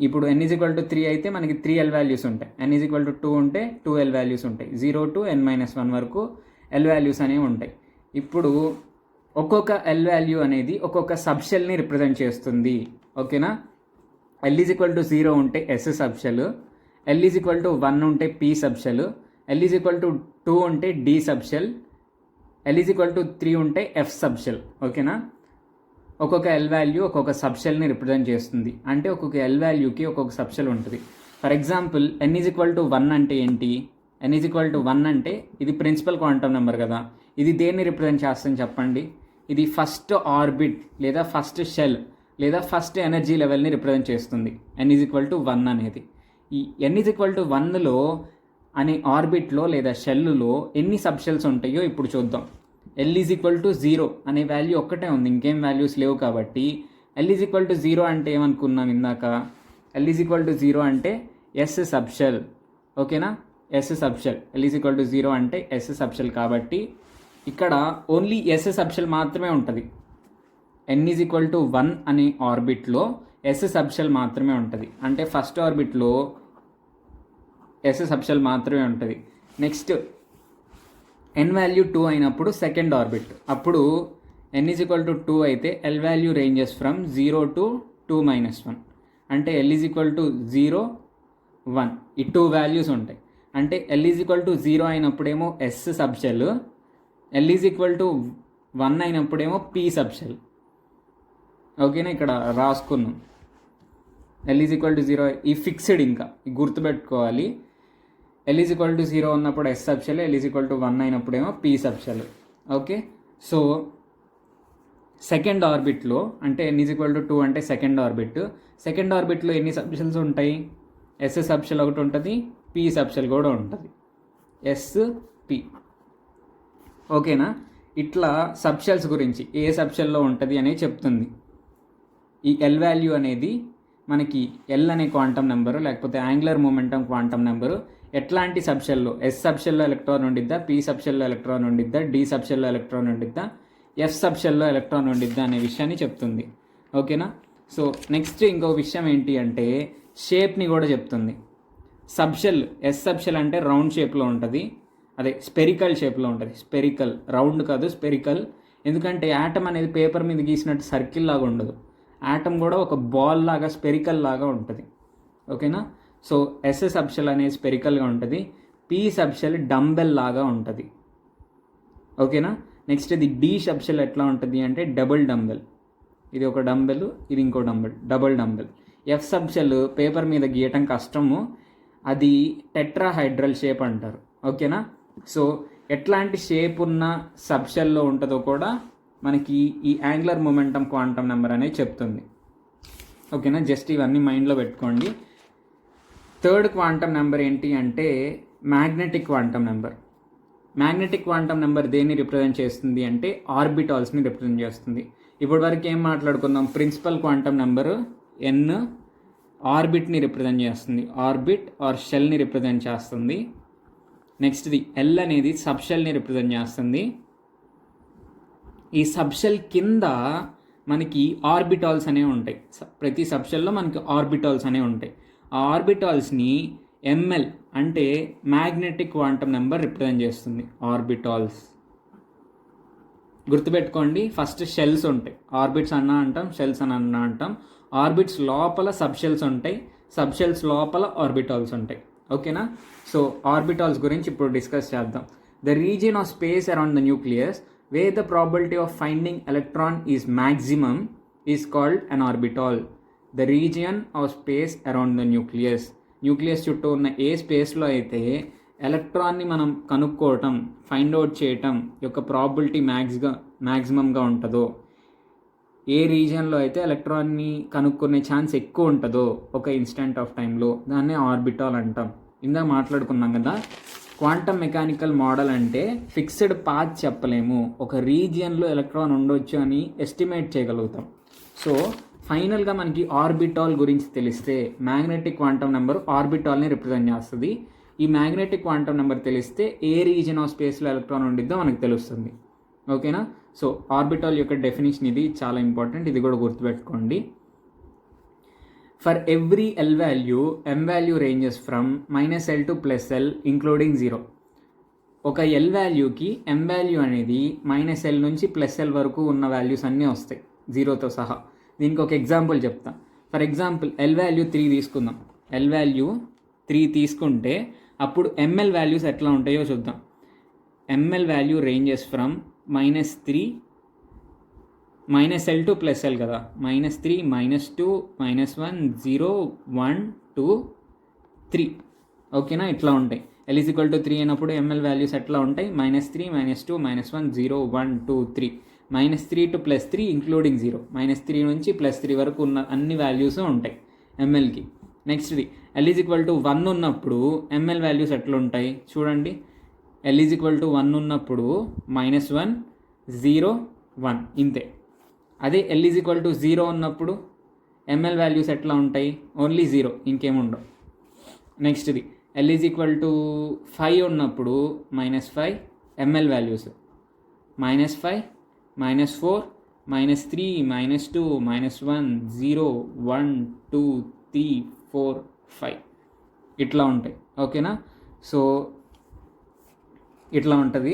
ఇప్పుడు n ఈజ్ ఈక్వల్ టు 3 అయితే మనకి 3 ఎల్ వాల్యూస్ ఉంటాయి. n ఈజ్ ఈక్వల్ టు 2 ఉంటే 2 ఎల్ వాల్యూస్ ఉంటాయి. 0 to n-1 వరకు ఎల్ వాల్యూస్ అనేవి ఉంటాయి. ఇప్పుడు ఒక్కొక్క ఎల్ వాల్యూ అనేది ఒక్కొక్క సబ్షెల్ని రిప్రజెంట్ చేస్తుంది. ఓకేనా, ఎల్ ఈజ్ ఈక్వల్ టు 0 ఉంటే s subshell, L is equal to 1 ఉంటే p subshell, L is equal to 2 ఉంటే d subshell, L is equal to 3 ఉంటే ఎఫ్ సబ్షెల్. ఓకేనా, ఒక్కొక్క ఎల్ వాల్యూ ఒక్కొక్క సబ్షెల్ని రిప్రజెంట్ చేస్తుంది. అంటే ఒక్కొక్క ఎల్ వాల్యూకి ఒక్కొక్క సబ్షెల్ ఉంటుంది. For example n is equal to 1 అంటే ఏంటి, n ఈజ్ ఈక్వల్ టు 1 అంటే ఇది ప్రిన్సిపల్ క్వాంటమ్ నెంబర్ కదా. ఇది దేన్ని రిప్రజెంట్ చేస్తుంది చెప్పండి, ఇది ఫస్ట్ ఆర్బిట్ లేదా ఫస్ట్ షెల్ లేదా ఫస్ట్ ఎనర్జీ లెవెల్ని రిప్రజెంట్ చేస్తుంది. n ఈజ్ ఈక్వల్ టు 1 అనేది. ఈ n ఈజ్ ఈక్వల్ టు 1లో అనే ఆర్బిట్లో లేదా షెల్లో ఎన్ని సబ్షెల్స్ ఉంటాయో ఇప్పుడు చూద్దాం. ఎల్ ఈజ్ ఈక్వల్ టు 0 అనే వాల్యూ ఒక్కటే ఉంది, ఇంకేం వాల్యూస్ లేవు. కాబట్టి ఎల్ ఈజ్ ఈక్వల్ టు 0 అంటే ఏమనుకున్నాం ఇందాక, ఎల్ ఈజ్ ఈక్వల్ టు 0 అంటే ఎస్ సబ్షెల్. ఓకేనా, s subshell. L is equal to 0 అంటే ఎస్ సబ్షెల్. కాబట్టి ఇక్కడ ఓన్లీ ఎస్ సబ్షెల్ మాత్రమే ఉంటుంది. n ఈజ్ ఈక్వల్ టు 1 అనే ఆర్బిట్లో ఎస్ సబ్షెల్ మాత్రమే ఉంటుంది. అంటే ఫస్ట్ ఆర్బిట్లో ఎస్ సబ్షెల్ మాత్రమే ఉంటుంది. నెక్స్ట్ n వాల్యూ 2 అయినప్పుడు సెకండ్ ఆర్బిట్, అప్పుడు n ఈజ్ ఈక్వల్ టు 2 అయితే L value ranges from 0 to 2-1. అంటే ఎల్ ఈజ్ ఈక్వల్ టు 0, 1 ఈ 2 వాల్యూస్ ఉంటాయి. అంటే ఎల్ ఈజ్ ఈక్వల్ టు 0 అయినప్పుడేమో S subshell, L is equal to 1 అయినప్పుడేమో పి సబ్షెల్. ఓకేనా, ఇక్కడ రాసుకున్నాం. ఎల్ ఈజ్ ఈక్వల్ టు 0 ఈ ఫిక్స్డ్, ఇంకా గుర్తుపెట్టుకోవాలి. ఎల్ ఈజ్ ఈక్వల్ టు 0 ఉన్నప్పుడు S subshell, L is equal to 1 అయినప్పుడేమో P subshell. Okay, so second ఆర్బిట్లో అంటే n ఈజ్ ఈక్వల్ టు 2 అంటే సెకండ్ ఆర్బిట్. సెకండ్ ఆర్బిట్లో ఎన్ని సబ్షెల్స్ ఉంటాయి, ఎస్ సబ్షెల్ ఒకటి ఉంటుంది, పి సబ్షెల్ కూడా ఉంటుంది, ఎస్ పి. ఓకేనా, ఇట్లా సబ్షెల్స్ గురించి ఏ సబ్షెల్లో ఉంటుంది అనేది చెప్తుంది. ఈ ఎల్ వాల్యూ అనేది మనకి ఎల్ అనే క్వాంటమ్ నెంబరు లేకపోతే యాంగులర్ మొమెంటం క్వాంటమ్ నెంబరు ఎట్లాంటి సబ్షెల్లో ఎస్ సబ్షెల్లో ఎలక్ట్రాన్ ఉండిద్దా, పీ సబ్షెల్లో ఎలక్ట్రాన్ ఉండిద్దా, డి సబ్షెల్లో ఎలక్ట్రాన్ ఉండిద్దా, ఎఫ్ సబ్షెల్లో ఎలక్ట్రాన్ ఉండిద్దా అనే విషయాన్ని చెప్తుంది. ఓకేనా. సో నెక్స్ట్ ఇంకో విషయం ఏంటి అంటే షేప్ని కూడా చెప్తుంది. సబ్షెల్ ఎస్ సబ్షెల్ అంటే రౌండ్ షేప్లో ఉంటుంది, అదే స్పెరికల్ షేప్లో ఉంటుంది. స్పెరికల్, రౌండ్ కాదు స్పెరికల్. ఎందుకంటే యాటమ్ అనేది పేపర్ మీద గీసినట్టు సర్కిల్ లాగా ఉండదు. యాటమ్ కూడా ఒక బాల్ లాగా స్పెరికల్ లాగా ఉంటుంది. ఓకేనా. సో ఎస్ సబ్షెల్ అనేది స్పెరికల్గా ఉంటుంది, పీ సబ్షెల్ డంబెల్ లాగా ఉంటుంది. ఓకేనా. నెక్స్ట్ ఇది డి సబ్షెల్ ఎట్లా ఉంటుంది అంటే డబుల్ డంబెల్. ఇది ఒక డంబెల్, ఇది ఇంకో dumbbell, double dumbbell. F subshell paper మీద గీయటం కష్టము, అది టెట్రాహైడ్రల్ షేప్ అంటారు. ఓకేనా. సో ఎట్లాంటి షేప్ ఉన్న సబ్షెల్లో ఉంటుందో కూడా మనకి ఈ యాంగులర్ మొమెంటం క్వాంటమ్ నెంబర్ అనేది చెప్తుంది. ఓకేనా. జస్ట్ ఇవన్నీ మైండ్లో పెట్టుకోండి. థర్డ్ క్వాంటమ్ నెంబర్ ఏంటి అంటే magnetic quantum number. Magnetic quantum number దేన్ని రిప్రజెంట్ చేస్తుంది అంటే ఆర్బిటాల్స్ని రిప్రజెంట్ చేస్తుంది. ఇప్పటి వరకు ఏం మాట్లాడుకుందాం, ప్రిన్సిపల్ క్వాంటమ్ నెంబరు ఎన్ ఆర్బిట్ని రిప్రజెంట్ చేస్తుంది, ఆర్బిట్ ఆర్ షెల్ని రిప్రజెంట్ చేస్తుంది. నెక్స్ట్ది ఎల్ అనేది సబ్షెల్ని రిప్రజెంట్ చేస్తుంది. ఈ సబ్షెల్ కింద మనకి ఆర్బిటాల్స్ అనేవి ఉంటాయి. ప్రతి సబ్షెల్లో మనకి ఆర్బిటాల్స్ అనేవి ఉంటాయి. ఆ ఆర్బిటాల్స్ని ఎంఎల్ అంటే మ్యాగ్నెటిక్ క్వాంటమ్ నెంబర్ రిప్రజెంట్ చేస్తుంది. ఆర్బిటాల్స్ గుర్తుపెట్టుకోండి. ఫస్ట్ షెల్స్ ఉంటాయి, ఆర్బిట్స్ అన్నా అంటాం, షెల్స్ అని అన్నా అంటాం. ఆర్బిట్స్ లోపల సబ్షెల్స్ ఉంటాయి, సబ్షెల్స్ లోపల ఆర్బిటాల్స్ ఉంటాయి. ఓకేనా. సో ఆర్బిటాల్స్ గురించి ఇప్పుడు డిస్కస్ చేద్దాం. The region of space around the nucleus wear the probability of finding electron is maximum is called an orbital. The region of space around the nucleus, nucleus చుట్టూ ఉన్న ఏ స్పేస్లో అయితే ఎలక్ట్రాన్ని మనం కనుక్కోవటం, ఫైండ్ అవుట్ చేయటం యొక్క ప్రాబిలిటీ మ్యాక్సిమంగా ఉంటుందో, ఏ రీజియన్లో అయితే ఎలక్ట్రాన్ని కనుక్కునే ఛాన్స్ ఎక్కువ ఉంటుందో ఒక ఇన్స్టెంట్ ఆఫ్ టైంలో, దాన్నే ఆర్బిటాల్ అంటాం. ఇందాక మాట్లాడుకున్నాం కదా, క్వాంటమ్ మెకానికల్ మోడల్ అంటే ఫిక్స్డ్ పాత్ చెప్పలేము, ఒక రీజియన్లో ఎలక్ట్రాన్ ఉండొచ్చు అని ఎస్టిమేట్ చేయగలుగుతాం. సో ఫైనల్గా మనకి ఆర్బిటాల్ గురించి తెలిస్తే మ్యాగ్నెటిక్ క్వాంటమ్ నెంబర్ ఆర్బిటాల్ని రిప్రజెంట్ చేస్తుంది. ఈ మ్యాగ్నెటిక్ క్వాంటమ్ నెంబర్ తెలిస్తే ఏ రీజియన్ ఆఫ్ స్పేస్లో ఎలక్ట్రాన్ ఉండిద్దో మనకు తెలుస్తుంది. ఓకేనా. సో ఆర్బిటాల్ యొక్క డెఫినేషన్ ఇది చాలా ఇంపార్టెంట్, ఇది కూడా గుర్తుపెట్టుకోండి. For every L value M value ranges from -L to +L including 0. ఒక ఎల్ వాల్యూకి ఎం వాల్యూ అనేది -L నుంచి +L వరకు ఉన్న వాల్యూస్ అన్నీ వస్తాయి, 0తో సహా. దీనికి ఒక ఎగ్జాంపుల్ చెప్తా. ఫర్ ఎగ్జాంపుల్ ఎల్ వాల్యూ 3 తీసుకుందాం. ఎల్ వాల్యూ 3 తీసుకుంటే అప్పుడు ఎంఎల్ వాల్యూస్ ఎట్లా ఉంటాయో చూద్దాం. ML value ranges from -3 -L to +L కదా, -3 -2 -1 0 1 2 3. ఓకేనా. ఇట్లా ఉంటాయి. L = 3 అయినప్పుడు ఎంఎల్ వాల్యూస్ ఎట్లా ఉంటాయి, -3 -2 -1 0 1 2 3. -3 to +3 ఇంక్లూడింగ్ 0, -3 నుంచి +3 వరకు ఉన్న అన్ని వాల్యూస్ ఉంటాయి ఎంఎల్కి. నెక్స్ట్ది L = 1 ఉన్నప్పుడు ఎంఎల్ వాల్యూస్ ఎట్లా ఉంటాయి చూడండి. L = 1 ఉన్నప్పుడు -1 0 1 ఇంతే. అదే L = 0 ఉన్నప్పుడు ఎంఎల్ వాల్యూస్ ఎట్లా ఉంటాయి, ఓన్లీ 0, ఇంకేముండవు. నెక్స్ట్ది L = 5 ఉన్నప్పుడు -5 ఎంఎల్ వాల్యూస్, -5 -4 -3 -2 -1 0 1 2 3 4 5 ఇట్లా ఉంటాయి. ఓకేనా. సో ఇట్లా ఉంటుంది.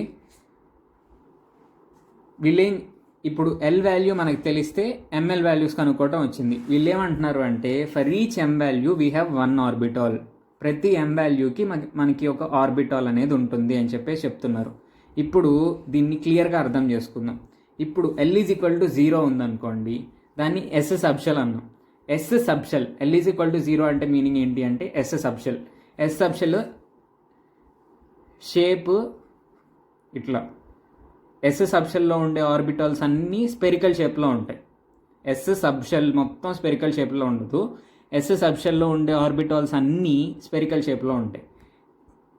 వీళ్ళేం ఇప్పుడు ఎల్ వాల్యూ మనకు తెలిస్తే ఎంఎల్ వాల్యూస్ కనుక్కోవటం వచ్చింది. వీళ్ళు ఏమంటున్నారు అంటే for each M value we have 1 orbital. ప్రతి ఎం వాల్యూకి మనకి ఒక ఆర్బిటాల్ అనేది ఉంటుంది అని చెప్పేసి చెప్తున్నారు. ఇప్పుడు దీన్ని క్లియర్గా అర్థం చేసుకుందాం. ఇప్పుడు L = 0 ఉందనుకోండి, దాన్ని ఎస్ సబ్షెల్ అన్నాం. ఎస్ సబ్షెల్ L = 0 అంటే మీనింగ్ ఏంటి అంటే s subshell. S subshell shape ఇట్లా, ఎస్ సబ్షెల్లో ఉండే ఆర్బిటాల్స్ అన్నీ స్పెరికల్ షేప్లో ఉంటాయి. ఎస్ సబ్షెల్ మొత్తం స్పెరికల్ షేప్లో ఉండదు, ఎస్ సబ్షెల్లో ఉండే ఆర్బిటాల్స్ అన్నీ స్పెరికల్ షేప్లో ఉంటాయి.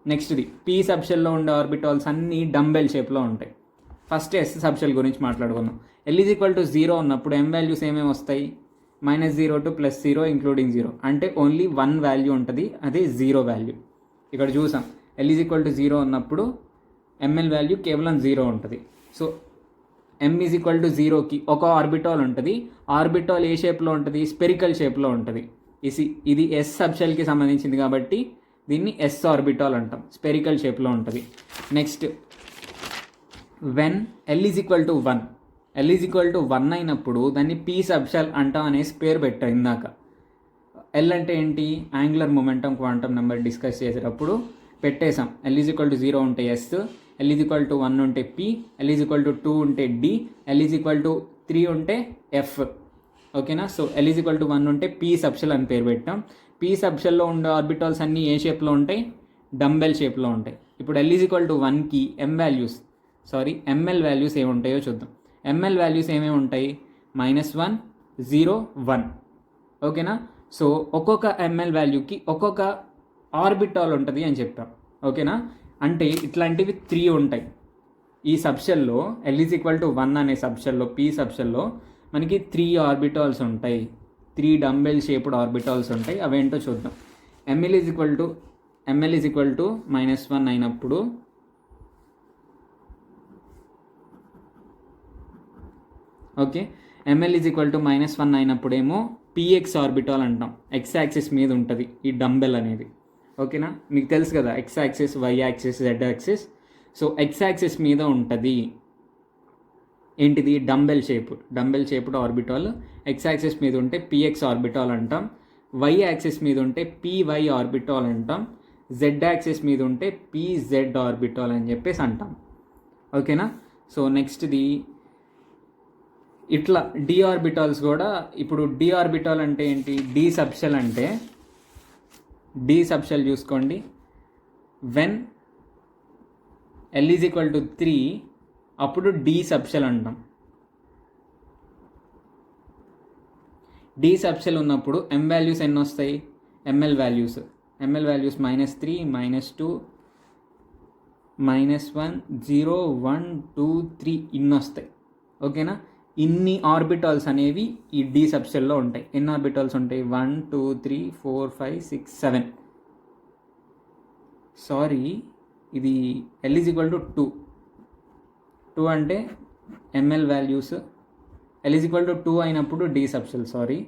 నెక్స్ట్ది పీ సబ్షెల్లో ఉండే ఆర్బిటాల్స్ అన్నీ డంబెల్ షేప్లో ఉంటాయి. ఫస్ట్ ఎస్ సబ్షెల్ గురించి మాట్లాడుకుందాం. L = 0 ఉన్నప్పుడు ఎం వాల్యూస్ ఏమేమి వస్తాయి, -0 to +0 ఇంక్లూడింగ్ 0 అంటే ఓన్లీ 1 వాల్యూ ఉంటుంది, అదే 0 వాల్యూ. ఇక్కడ చూసాం L ఈజ్ ఈక్వల్ టు 0 ఉన్నప్పుడు ML వాల్యూ కేవలం 0 ఉంటుంది. So M is equal to 0కి ఒక ఆర్బిటాల్ ఉంటుంది. ఆర్బిటాల్ ఏ షేప్లో ఉంటుంది? స్పెరికల్ షేప్లో ఉంటుంది. ఇది S సబ్షెల్కి సంబంధించింది కాబట్టి దీన్ని S ఆర్బిటాల్ అంటాం, స్పెరికల్ షేప్లో ఉంటుంది. Next when L is equal to 1, L is equal to 1 అయినప్పుడు దాన్ని P సబ్షెల్ అంటాం అనేసి పేరు పెట్టాం ఇందాక. L అంటే ఏంటి? Angular momentum quantum number discuss చేసేటప్పుడు పెట్టేసాం. L ఈజ్ ఈక్వల్ టు 0 ఉంటే S, L is equal to 1 ఉంటే P, L is equal to 2 ఉంటే D, L is equal to 3 ఉంటే F. ఓకేనా? So L is equal to 1 ఉంటే P సబ్షెల్ అని పేరు పెట్టాం. P సబ్షెల్లో ఉండే ఆర్బిటాల్స్ అన్నీ ఏ షేప్లో ఉంటాయి? డంబెల్ షేప్లో ఉంటాయి. ఇప్పుడు L ఈజ్ ఈక్వల్ టు 1కి ML వాల్యూస్ ఏముంటాయో చూద్దాం. ML వాల్యూస్ ఏమేమి ఉంటాయి? -1, 0, 1. ఓకేనా? సో ఒక్కొక్క ML వాల్యూకి ఒక్కొక్క ఆర్బిటాల్ ఉంటుంది అని చెప్పాం. ఓకేనా? అంటే ఇట్లాంటివి 3 ఉంటాయి ఈ సబ్షెల్లో. L ఈజ్ ఈక్వల్ టు 1 అనే సబ్షెల్లో, P సబ్షెల్లో మనకి 3 ఆర్బిటాల్స్ ఉంటాయి, 3 డంబెల్ షేప్డ్ ఆర్బిటాల్స్ ఉంటాయి. అవేంటో చూద్దాం. ML ఈజ్ ఈక్వల్ టు -1 అయినప్పుడు okay, ML is equal to -1 అయినప్పుడేమో PX orbital అంటాం. X యాక్సిస్ మీద ఉంటుంది ఈ డంబెల్ అనేది. ఓకేనా? మీకు తెలుసు కదా, X axis, Y axis, Z axis. So X axis మీద ఉంటుంది ఏంటిది? Dumbbell shaped orbital. X axis మీద ఉంటే PX ఆర్బిటాల్ అంటాం. Y యాక్సిస్ మీద ఉంటే PY ఆర్బిటాల్ అంటాం. Z యాక్సిస్ మీద ఉంటే PZ ఆర్బిటాల్ అని చెప్పేసి అంటాం. ఓకేనా? సో నెక్స్ట్ది ఇట్లా D ఆర్బిటాల్స్ కూడా. ఇప్పుడు D ఆర్బిటాల్ అంటే ఏంటి? D సబ్షెల్ అంటే D సబ్షెల్ చూసుకోండి. When L is equal to 3 అప్పుడు D సబ్షెల్ అంటాం. D సబ్షెల్ ఉన్నప్పుడు M వాల్యూస్ ఎన్ని వస్తాయి? ML వాల్యూస్ -3, -2, -1, 0, 1, 2, 3 ఇన్ని వస్తాయి. ఓకేనా? ఇన్ని ఆర్బిటాల్స్ అనేవి ఈ D సబ్షెల్లో ఉంటాయి. ఎన్ని ఆర్బిటాల్స్ ఉంటాయి? 1, 2, 3, 4, 5, 6, 7. సారీ, ఇది L ఈజ్ ఈక్వల్ టు 2 అంటే ML values. L is equal to 2 అయినప్పుడు D subshell. Sorry,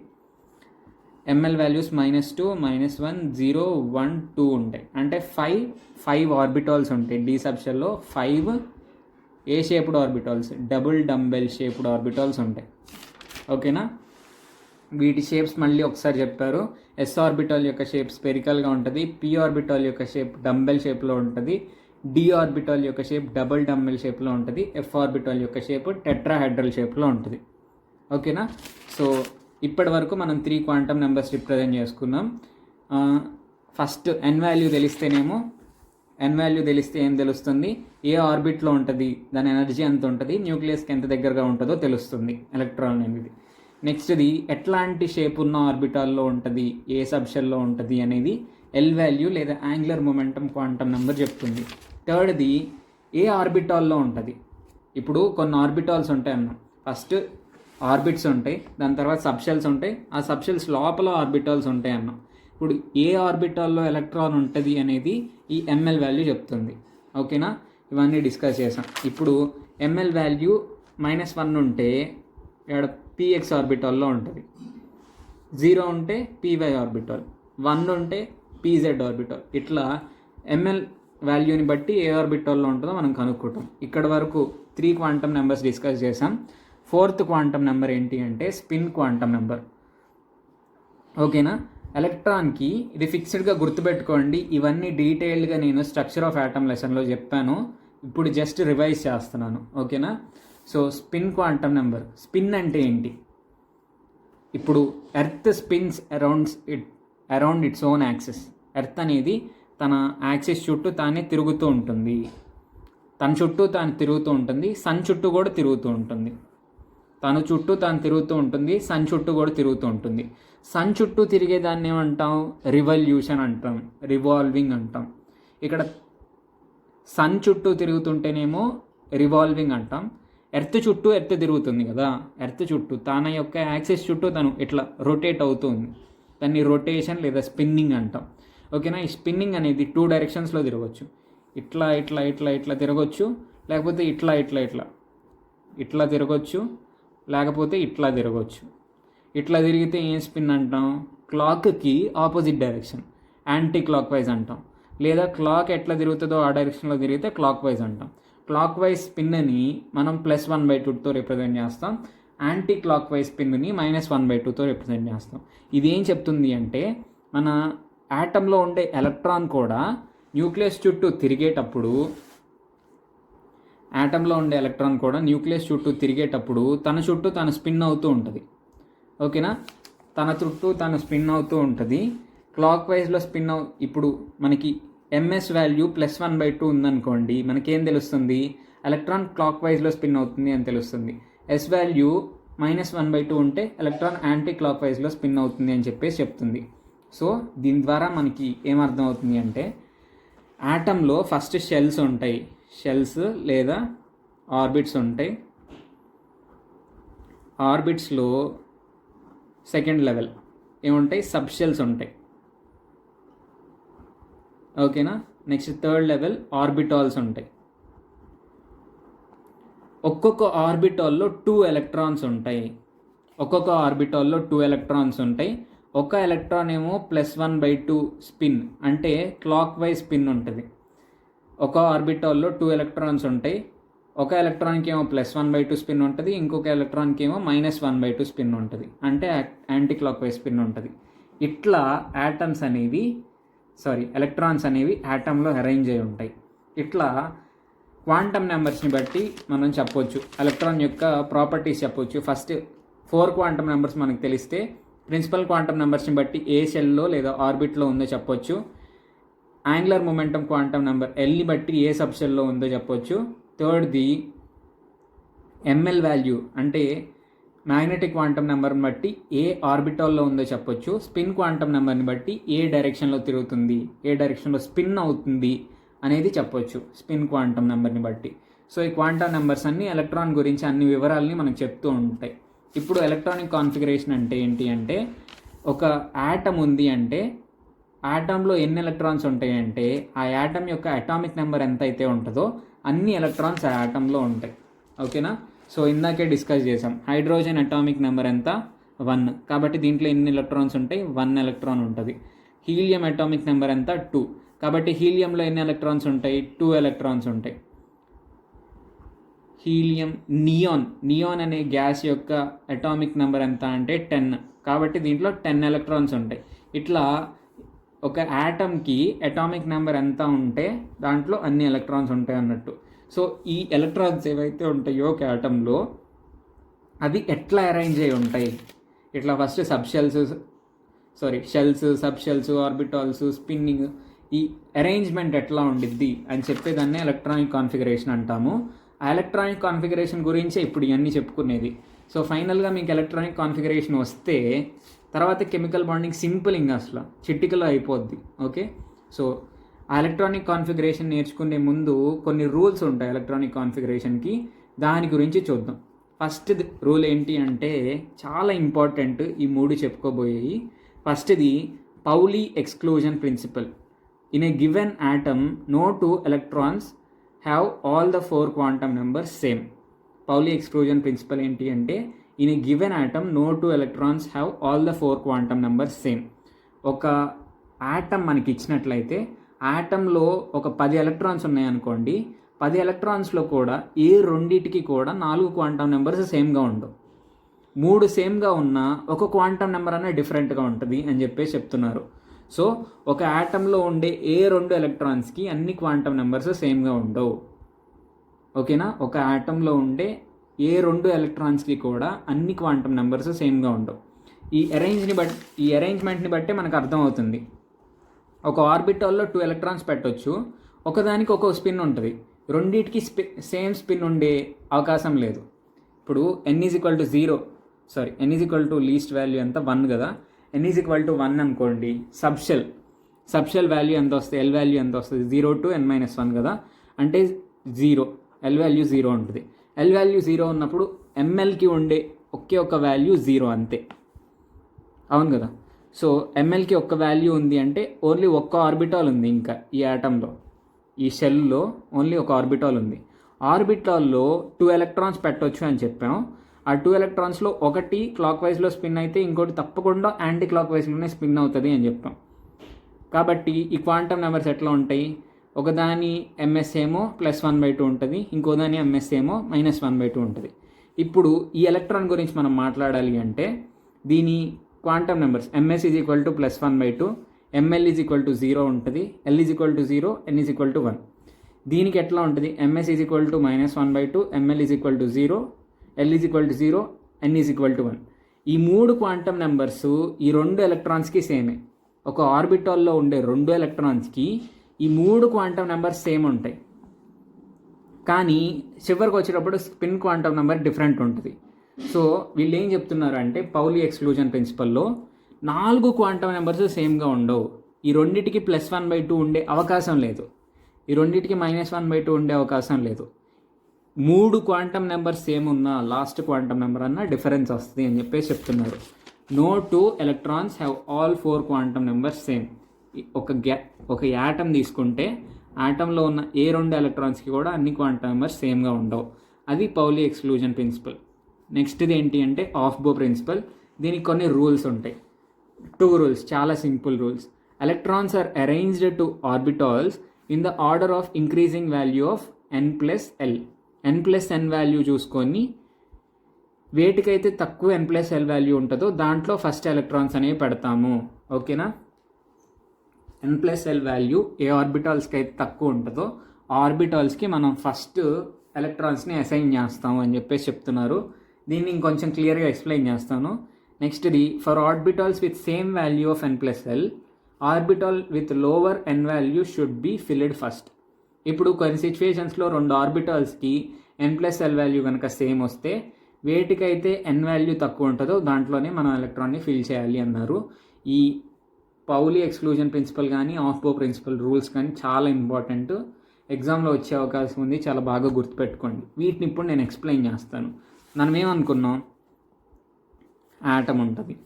ML values -2, -1, 0, 1, 2 ఉంటాయి. అంటే 5 ఆర్బిటాల్స్ ఉంటాయి D సబ్షెల్లో. 5 ఏ shaped orbitals? Double dumbbell shaped orbitals ఉంటాయి. ఓకేనా? వీటి షేప్స్ మళ్ళీ ఒకసారి చెప్పారు. S ఆర్బిటాల్ యొక్క షేప్ స్పెరికల్గా ఉంటుంది. P ఆర్బిటాల్ యొక్క షేప్ డంబెల్ షేప్లో ఉంటుంది. D ఆర్బిటాల్ యొక్క షేప్ డబుల్ డంబెల్ షేప్లో ఉంటుంది. F ఆర్బిటాల్ యొక్క షేప్ టెట్రాహెడ్రల్ షేప్లో ఉంటుంది. ఓకేనా? సో ఇప్పటి వరకు మనం 3 క్వాంటమ్ నెంబర్స్ రిప్రజెంట్ చేసుకున్నాం. ఫస్ట్ N వాల్యూ తెలిస్తే ఏం తెలుస్తుంది? ఏ ఆర్బిట్లో ఉంటుంది, దాని ఎనర్జీ ఎంత ఉంటుంది, న్యూక్లియస్కి ఎంత దగ్గరగా ఉంటుందో తెలుస్తుంది ఎలక్ట్రాన్ అనేది. నెక్స్ట్ది ఎట్లాంటి షేప్ ఉన్న ఆర్బిటాల్లో ఉంటుంది, ఏ సబ్షెల్లో ఉంటుంది అనేది L వాల్యూ లేదా యాంగులర్ మొమెంటం క్వాంటమ్ నెంబర్ చెప్తుంది. థర్డ్ది ఏ ఆర్బిటాల్లో ఉంటుంది. ఇప్పుడు కొన్ని ఆర్బిటాల్స్ ఉంటాయి అన్న. ఫస్ట్ ఆర్బిట్స్ ఉంటాయి, దాని తర్వాత సబ్షెల్స్ ఉంటాయి, ఆ సబ్షెల్స్ లోపల ఆర్బిటాల్స్ ఉంటాయి అన్న. ఇప్పుడు ఏ ఆర్బిటాల్లో ఎలక్ట్రాన్ ఉంటుంది అనేది ఈ ML వాల్యూ చెప్తుంది. ఓకేనా? ఇవన్నీ డిస్కస్ చేసాం. ఇప్పుడు ML వాల్యూ -1 ఉంటే ఇక్కడ PX ఆర్బిటాల్లో ఉంటుంది, 0 ఉంటే PY ఆర్బిటాల్, 1 ఉంటే PZ ఆర్బిటాల్. ఇట్లా ML వాల్యూని బట్టి ఏ ఆర్బిటాల్లో ఉంటుందో మనం కనుక్కుంటాం. ఇక్కడ వరకు 3 క్వాంటమ్ నెంబర్స్ డిస్కస్ చేసాం. 4th క్వాంటమ్ నెంబర్ ఏంటి అంటే స్పిన్ క్వాంటమ్ నెంబర్. ఓకేనా? ఎలక్ట్రాన్కి ఇది ఫిక్స్డ్గా గుర్తుపెట్టుకోండి. ఇవన్నీ డీటెయిల్డ్గా నేను స్ట్రక్చర్ ఆఫ్ ఆటమ్ లెసన్లో చెప్పాను. ఇప్పుడు జస్ట్ రివైజ్ చేస్తున్నాను. ఓకేనా? So spin quantum number. Spin అంటే ఏంటి? ఇప్పుడు earth spins around its own axis. Earth అనేది తన యాక్సిస్ చుట్టూ తానే తిరుగుతూ ఉంటుంది. తన చుట్టూ తాను తిరుగుతూ ఉంటుంది. సన్ చుట్టూ కూడా తిరుగుతూ ఉంటుంది. తన చుట్టూ తాను తిరుగుతూ ఉంటుంది, సన్ చుట్టూ కూడా తిరుగుతూ ఉంటుంది. సన్ చుట్టూ తిరిగేదాన్ని ఏమంటాం? రివల్యూషన్ అంటాం, రివాల్వింగ్ అంటాం. ఇక్కడ సన్ చుట్టూ తిరుగుతుంటేనేమో రివాల్వింగ్ అంటాం. ఎర్త్ తిరుగుతుంది కదా, ఎర్త్ చుట్టూ తన యొక్క యాక్సిస్ చుట్టూ తను ఇట్లా రొటేట్ అవుతుంది. దాన్ని రొటేషన్ లేదా స్పిన్నింగ్ అంటాం. ఓకేనా. ఈ స్పిన్నింగ్ అనేది 2 డైరెక్షన్స్లో తిరగవచ్చు. ఇట్లా ఇట్లా ఇట్లా ఇట్లా తిరగవచ్చు, లేకపోతే ఇట్లా ఇట్లా ఇట్లా ఇట్లా తిరగవచ్చు, లేకపోతే ఇట్లా తిరగవచ్చు. ఇట్లా తిరిగితే ఏం స్పిన్ అంటాం? క్లాక్కి opposite direction, anti clock wise అంటాం. లేదా క్లాక్ ఎట్లా తిరుగుతుందో ఆ డైరెక్షన్లో తిరిగితే క్లాక్ వైజ్ అంటాం. క్లాక్ వైజ్ స్పిన్ని మనం +1/2తో రిప్రజెంట్ చేస్తాం. యాంటీ క్లాక్ వైజ్ స్పిన్ని -1/2తో రిప్రజెంట్ చేస్తాం. ఇది ఏం చెప్తుంది అంటే మన యాటంలో ఉండే ఎలక్ట్రాన్ కూడా న్యూక్లియస్ చుట్టూ తిరిగేటప్పుడు తన చుట్టూ తను స్పిన్ అవుతూ ఉంటుంది. ఓకేనా. తన చుట్టూ తను స్పిన్ అవుతూ ఉంటుంది. క్లాక్ వైజ్లో ఇప్పుడు మనకి ఎంఎస్ వాల్యూ +1/2 ఉందనుకోండి, మనకేం తెలుస్తుంది? ఎలక్ట్రాన్ క్లాక్ వైజ్లో స్పిన్ అవుతుంది అని తెలుస్తుంది. ఎస్ వాల్యూ -1/2 ఉంటే ఎలక్ట్రాన్ యాంటీ క్లాక్ వైజ్లో స్పిన్ అవుతుంది అని చెప్పేసి చెప్తుంది. సో దీని ద్వారా మనకి ఏమర్థం అవుతుంది అంటే యాటంలో ఫస్ట్ షెల్స్ లేదా ఆర్బిట్స్ ఉంటాయి. ఆర్బిట్స్లో సెకండ్ లెవెల్ ఏముంటాయి? సబ్ షెల్స్ ఉంటాయి. ఓకేనా. నెక్స్ట్ థర్డ్ లెవెల్ ఆర్బిటాల్స్ ఉంటాయి. ఒక్కొక్క ఆర్బిటాల్లో 2 ఎలక్ట్రాన్స్ ఉంటాయి. ఒక ఎలక్ట్రాన్ ఏమో +1/2 స్పిన్, అంటే క్లాక్ వైజ్ స్పిన్ ఉంటుంది. ఒక ఆర్బిటాల్లో 2 ఎలక్ట్రాన్స్ ఉంటాయి. ఒక ఎలక్ట్రాన్కి ఏమో +1/2 స్పిన్ ఉంటుంది, ఇంకొక ఎలక్ట్రాన్కి ఏమో -1/2 స్పిన్ ఉంటుంది, అంటే యాంటీ క్లాక్ వైజ్ స్పిన్ ఉంటుంది. ఇట్లా ఎలక్ట్రాన్స్ అనేవి యాటంలో అరేంజ్ అయి ఉంటాయి. ఇట్లా క్వాంటమ్ నెంబర్స్ని బట్టి మనం చెప్పొచ్చు, ఎలక్ట్రాన్ యొక్క ప్రాపర్టీస్ చెప్పొచ్చు. ఫస్ట్ 4 క్వాంటమ్ నెంబర్స్ మనకు తెలిస్తే ప్రిన్సిపల్ క్వాంటమ్ నెంబర్స్ని బట్టి ఏ షెల్లో లేదా ఆర్బిట్లో ఉందో చెప్పొచ్చు. యాంగులర్ మొమెంటమ్ క్వాంటమ్ నెంబర్ ఎల్ని బట్టి ఏ సబ్షెల్లో ఉందో చెప్పొచ్చు. థర్డ్ది ఎంఎల్ వాల్యూ అంటే మ్యాగ్నెటిక్ క్వాంటమ్ నెంబర్ని బట్టి ఏ ఆర్బిటాల్లో ఉందో చెప్పొచ్చు. స్పిన్ క్వాంటమ్ నెంబర్ని బట్టి ఏ డైరెక్షన్లో తిరుగుతుంది, ఏ డైరెక్షన్లో స్పిన్ అవుతుంది అనేది చెప్పొచ్చు స్పిన్ క్వాంటమ్ నెంబర్ని బట్టి. సో ఈ క్వాంటమ్ నెంబర్స్ అన్ని ఎలక్ట్రాన్ గురించి అన్ని వివరాలని మనకు చెప్తూ ఉంటాయి. ఇప్పుడు ఎలక్ట్రానిక్ కాన్ఫిగరేషన్ అంటే ఏంటి అంటే, ఒక యాటమ్ ఉంది అంటే యాటంలో ఎన్ని ఎలక్ట్రాన్స్ ఉంటాయంటే ఆ యాటమ్ యొక్క అటామిక్ నెంబర్ ఎంత అయితే ఉంటుందో అన్ని ఎలక్ట్రాన్స్ ఆ యాటంలో ఉంటాయి. ఓకేనా. సో ఇందాకే డిస్కస్ చేసాం, హైడ్రోజన్ అటామిక్ నెంబర్ ఎంత? 1. కాబట్టి దీంట్లో ఎన్ని ఎలక్ట్రాన్స్ ఉంటాయి? 1 ఎలక్ట్రాన్ ఉంటుంది. హీలియం అటామిక్ నెంబర్ ఎంత? 2. కాబట్టి హీలియంలో ఎన్ని ఎలక్ట్రాన్స్ ఉంటాయి? 2 ఎలక్ట్రాన్స్ ఉంటాయి. హీలియం. నియాన్ అనే గ్యాస్ యొక్క అటామిక్ నెంబర్ ఎంత అంటే 10. కాబట్టి దీంట్లో 10 ఎలక్ట్రాన్స్ ఉంటాయి. ఇట్లా ఒక యాటమ్కి అటామిక్ నెంబర్ ఎంత ఉంటే దాంట్లో అన్ని ఎలక్ట్రాన్స్ ఉంటాయి అన్నట్టు. సో ఈ ఎలక్ట్రాన్స్ ఏవైతే ఉంటాయో ఒక యాటంలో అవి ఎట్లా అరేంజ్ అయి ఉంటాయి? ఇట్లా first shells, sub shells, orbitals, spinning, ఈ అరేంజ్మెంట్ ఎట్లా ఉండిద్ది అని చెప్పేదాన్ని ఎలక్ట్రానిక్ కాన్ఫిగరేషన్ అంటాము. ఆ ఎలక్ట్రానిక్ కాన్ఫిగరేషన్ గురించే ఇప్పుడు ఇవన్నీ చెప్పుకునేది. సో ఫైనల్గా మీకు ఎలక్ట్రానిక్ కాన్ఫిగరేషన్ వస్తే తర్వాత కెమికల్ బాండింగ్ సింపుల్, ఇంకా అసలు చిటికలో అయిపోద్ది. ఓకే. సో ఆ ఎలక్ట్రానిక్ కాన్ఫిగరేషన్ నేర్చుకునే ముందు కొన్ని రూల్స్ ఉంటాయి ఎలక్ట్రానిక్ కాన్ఫిగరేషన్కి, దాని గురించి చూద్దాం. ఫస్ట్ రూల్ ఏంటి అంటే చాలా ఇంపార్టెంట్, ఈ 3 చెప్పుకోబోయేవి. ఫస్ట్ది Pauli exclusion principle. In a given atom no 2 electrons have all the 4 quantum numbers same. Pauli exclusion principle ఏంటి అంటే in a given atom no 2 electrons have all the 4 quantum numbers same. ఒక ఆటమ్ మనకి ఇచ్చినట్లయితే ఆటంలో ఒక 10 ఎలక్ట్రాన్స్ ఉన్నాయనుకోండి, 10 ఎలక్ట్రాన్స్లో కూడా ఏ రెండింటికి కూడా 4 క్వాంటమ్ నెంబర్స్ సేమ్గా ఉండవు. 3 సేమ్గా ఉన్న ఒక క్వాంటమ్ నెంబర్ అనేది డిఫరెంట్గా ఉంటుంది అని చెప్పేసి చెప్తున్నారు. సో ఒక ఆటంలో ఉండే ఏ 2 ఎలక్ట్రాన్స్కి అన్ని క్వాంటమ్ నెంబర్స్ సేమ్గా ఉండవు. ఓకేనా. ఒక ఆటంలో ఉండే ఏ 2 ఎలక్ట్రాన్స్కి కూడా అన్ని క్వాంటమ్ నెంబర్స్ సేమ్గా ఉండవు. ఈ అరేంజ్మెంట్ని బట్టే మనకు అర్థమవుతుంది. ఒక ఆర్బిటాల్లో 2 ఎలక్ట్రాన్స్ పెట్టవచ్చు, ఒకదానికి ఒక స్పిన్ ఉంటుంది, రెండింటికి సేమ్ స్పిన్ ఉండే అవకాశం లేదు. ఇప్పుడు n ఈజ్ లీస్ట్ వాల్యూ ఎంత? 1 కదా. n ఈజ్ 1 అనుకోండి. సబ్షెల్ వాల్యూ ఎంత వస్తుంది? L వాల్యూ ఎంత వస్తుంది? 0 to n - 1 కదా, అంటే 0. L వాల్యూ 0 ఉంటుంది. ఎల్ వాల్యూ 0 ఉన్నప్పుడు ఎంఎల్కి ఉండే ఒకే ఒక వాల్యూ 0 అంతే. అవును కదా. సో ఎంఎల్కి ఒక్క వాల్యూ ఉంది అంటే ఓన్లీ ఒక్క ఆర్బిటాల్ ఉంది. ఇంకా ఈ ఆటంలో, ఈ షెల్లో ఓన్లీ ఒక ఆర్బిటాల్ ఉంది. ఆర్బిటాల్లో 2 ఎలక్ట్రాన్స్ పెట్టవచ్చు అని చెప్పాం. ఆ 2 ఎలక్ట్రాన్స్లో ఒకటి క్లాక్ వైజ్లో స్పిన్ అయితే ఇంకోటి తప్పకుండా యాంటీ క్లాక్ వైజ్లోనే స్పిన్ అవుతుంది అని చెప్పాం. కాబట్టి ఈ క్వాంటమ్ నెంబర్స్ ఎట్లా ఉంటాయి, ఒకదాని ఎంఎస్ ఏమో +1/2 ఉంటుంది, ఇంకోదాని ఎంఎస్ ఏమో -1/2 ఉంటుంది. ఇప్పుడు ఈ ఎలక్ట్రాన్ గురించి మనం మాట్లాడాలి అంటే దీని quantum numbers m s is equal to +1/2, m l is equal to 0 ఉంటుంది, l is equal to 0, n is equal to 1. దీనికి ఎట్లా ఉంటుంది, m s is equal to -1/2, m l is equal to 0, l is equal to 0, n is equal to 1. ఈ 3 క్వాంటమ్ నెంబర్స్ ఈ 2 ఎలక్ట్రాన్స్కి సేమే. ఒక ఆర్బిటాల్లో ఉండే 2 ఎలక్ట్రాన్స్కి ఈ 3 క్వాంటమ్ నెంబర్స్ సేమ్ ఉంటాయి. కానీ చివరికి వచ్చేటప్పుడు స్పిన్ క్వాంటమ్ నెంబర్ డిఫరెంట్ ఉంటుంది. సో వీళ్ళు ఏం చెప్తున్నారు అంటే పౌలి ఎక్స్క్లూజన్ ప్రిన్సిపల్లో 4 క్వాంటమ్ నెంబర్స్ సేమ్గా ఉండవు. ఈ రెండింటికి +1/2 ఉండే అవకాశం లేదు, ఈ రెండింటికి -1/2 ఉండే అవకాశం లేదు. 3 క్వాంటమ్ నెంబర్స్ సేమ్ ఉన్న లాస్ట్ క్వాంటమ్ నెంబర్ అన్న డిఫరెన్స్ వస్తుంది అని చెప్పేసి చెప్తున్నారు. No 2 electrons have all 4 quantum numbers same. ఒక యాటమ్ తీసుకుంటే యాటంలో ఉన్న ఏ 2 ఎలక్ట్రాన్స్కి కూడా అన్ని క్వాంటమ్ నెంబర్స్ సేమ్గా ఉండవు. అది పౌలి ఎక్స్క్లూజన్ ప్రిన్సిపల్. నెక్స్ట్ది ఏంటి అంటే ఆఫ్ బో ప్రిన్సిపల్. దీనికి కొన్ని రూల్స్ ఉంటాయి, 2 రూల్స్, చాలా simple rules. Electrons are arranged to orbitals in the order of increasing value of n+l. n+n value చూసుకొని వేటికైతే తక్కువ n+l వాల్యూ ఉంటుందో దాంట్లో ఫస్ట్ ఎలక్ట్రాన్స్ అనేవి పెడతాము. ఓకేనా. n+l వాల్యూ ఏ ఆర్బిటాల్స్కి అయితే తక్కువ ఉంటుందో ఆ ఆర్బిటాల్స్కి మనం ఫస్ట్ ఎలక్ట్రాన్స్ని అసైన్ చేస్తాము అని చెప్పేసి చెప్తున్నారు. దీన్ని ఇంకొంచెం క్లియర్గా ఎక్స్ప్లెయిన్ చేస్తాను. నెక్స్ట్ది for orbitals with same value of n+l, orbital with lower n value should be filled first. ఇప్పుడు కొన్ని సిచ్యువేషన్స్లో 2 ఆర్బిటాల్స్కి n+l వాల్యూ కనుక సేమ్ వస్తే వేటికైతే n వాల్యూ తక్కువ ఉంటుందో దాంట్లోనే మనం ఎలక్ట్రాన్ని ఫిల్ చేయాలి అన్నారు. ఈ పౌలి ఎక్స్క్లూజన్ ప్రిన్సిపల్ కానీ ఆఫ్ బో ప్రిన్సిపల్ రూల్స్ కానీ చాలా ఇంపార్టెంట్, ఎగ్జామ్లో వచ్చే అవకాశం ఉంది, చాలా బాగా గుర్తుపెట్టుకోండి. వీటిని ఇప్పుడు నేను ఎక్స్ప్లెయిన్ చేస్తాను. మనం ఏమనుకున్నాం, ఆటమ్ ఉంటుంది,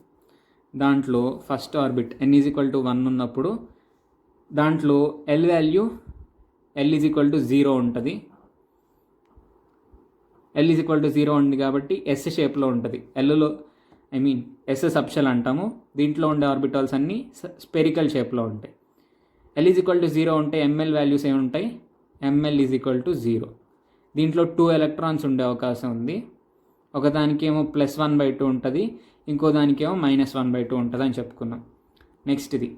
దాంట్లో first orbit n is equal to 1 ఉన్నప్పుడు దాంట్లో L value L is equal to 0 ఉంటుంది. ఎల్ ఈజ్ ఈక్వల్ టు 0 ఉంది కాబట్టి ఎస్ షేప్లో ఉంటుంది. ఎల్లో ఎస్ సబ్షెల్ అంటాము. దీంట్లో ఉండే ఆర్బిటాల్స్ అన్నీ స్పెరికల్ షేప్లో ఉంటాయి. ఎల్ ఈజ్ ఈక్వల్ టు 0 ఉంటే ఎంఎల్ వాల్యూస్ ఏముంటాయి, ఎంఎల్ ఈజ్ ఈక్వల్ టు 0. దీంట్లో 2 ఎలక్ట్రాన్స్ ఉండే అవకాశం ఉంది. ఒకదానికేమో +1/2 ఉంటుంది, ఇంకో దానికేమో -1/2 ఉంటుంది అని చెప్పుకున్నాం. నెక్స్ట్ది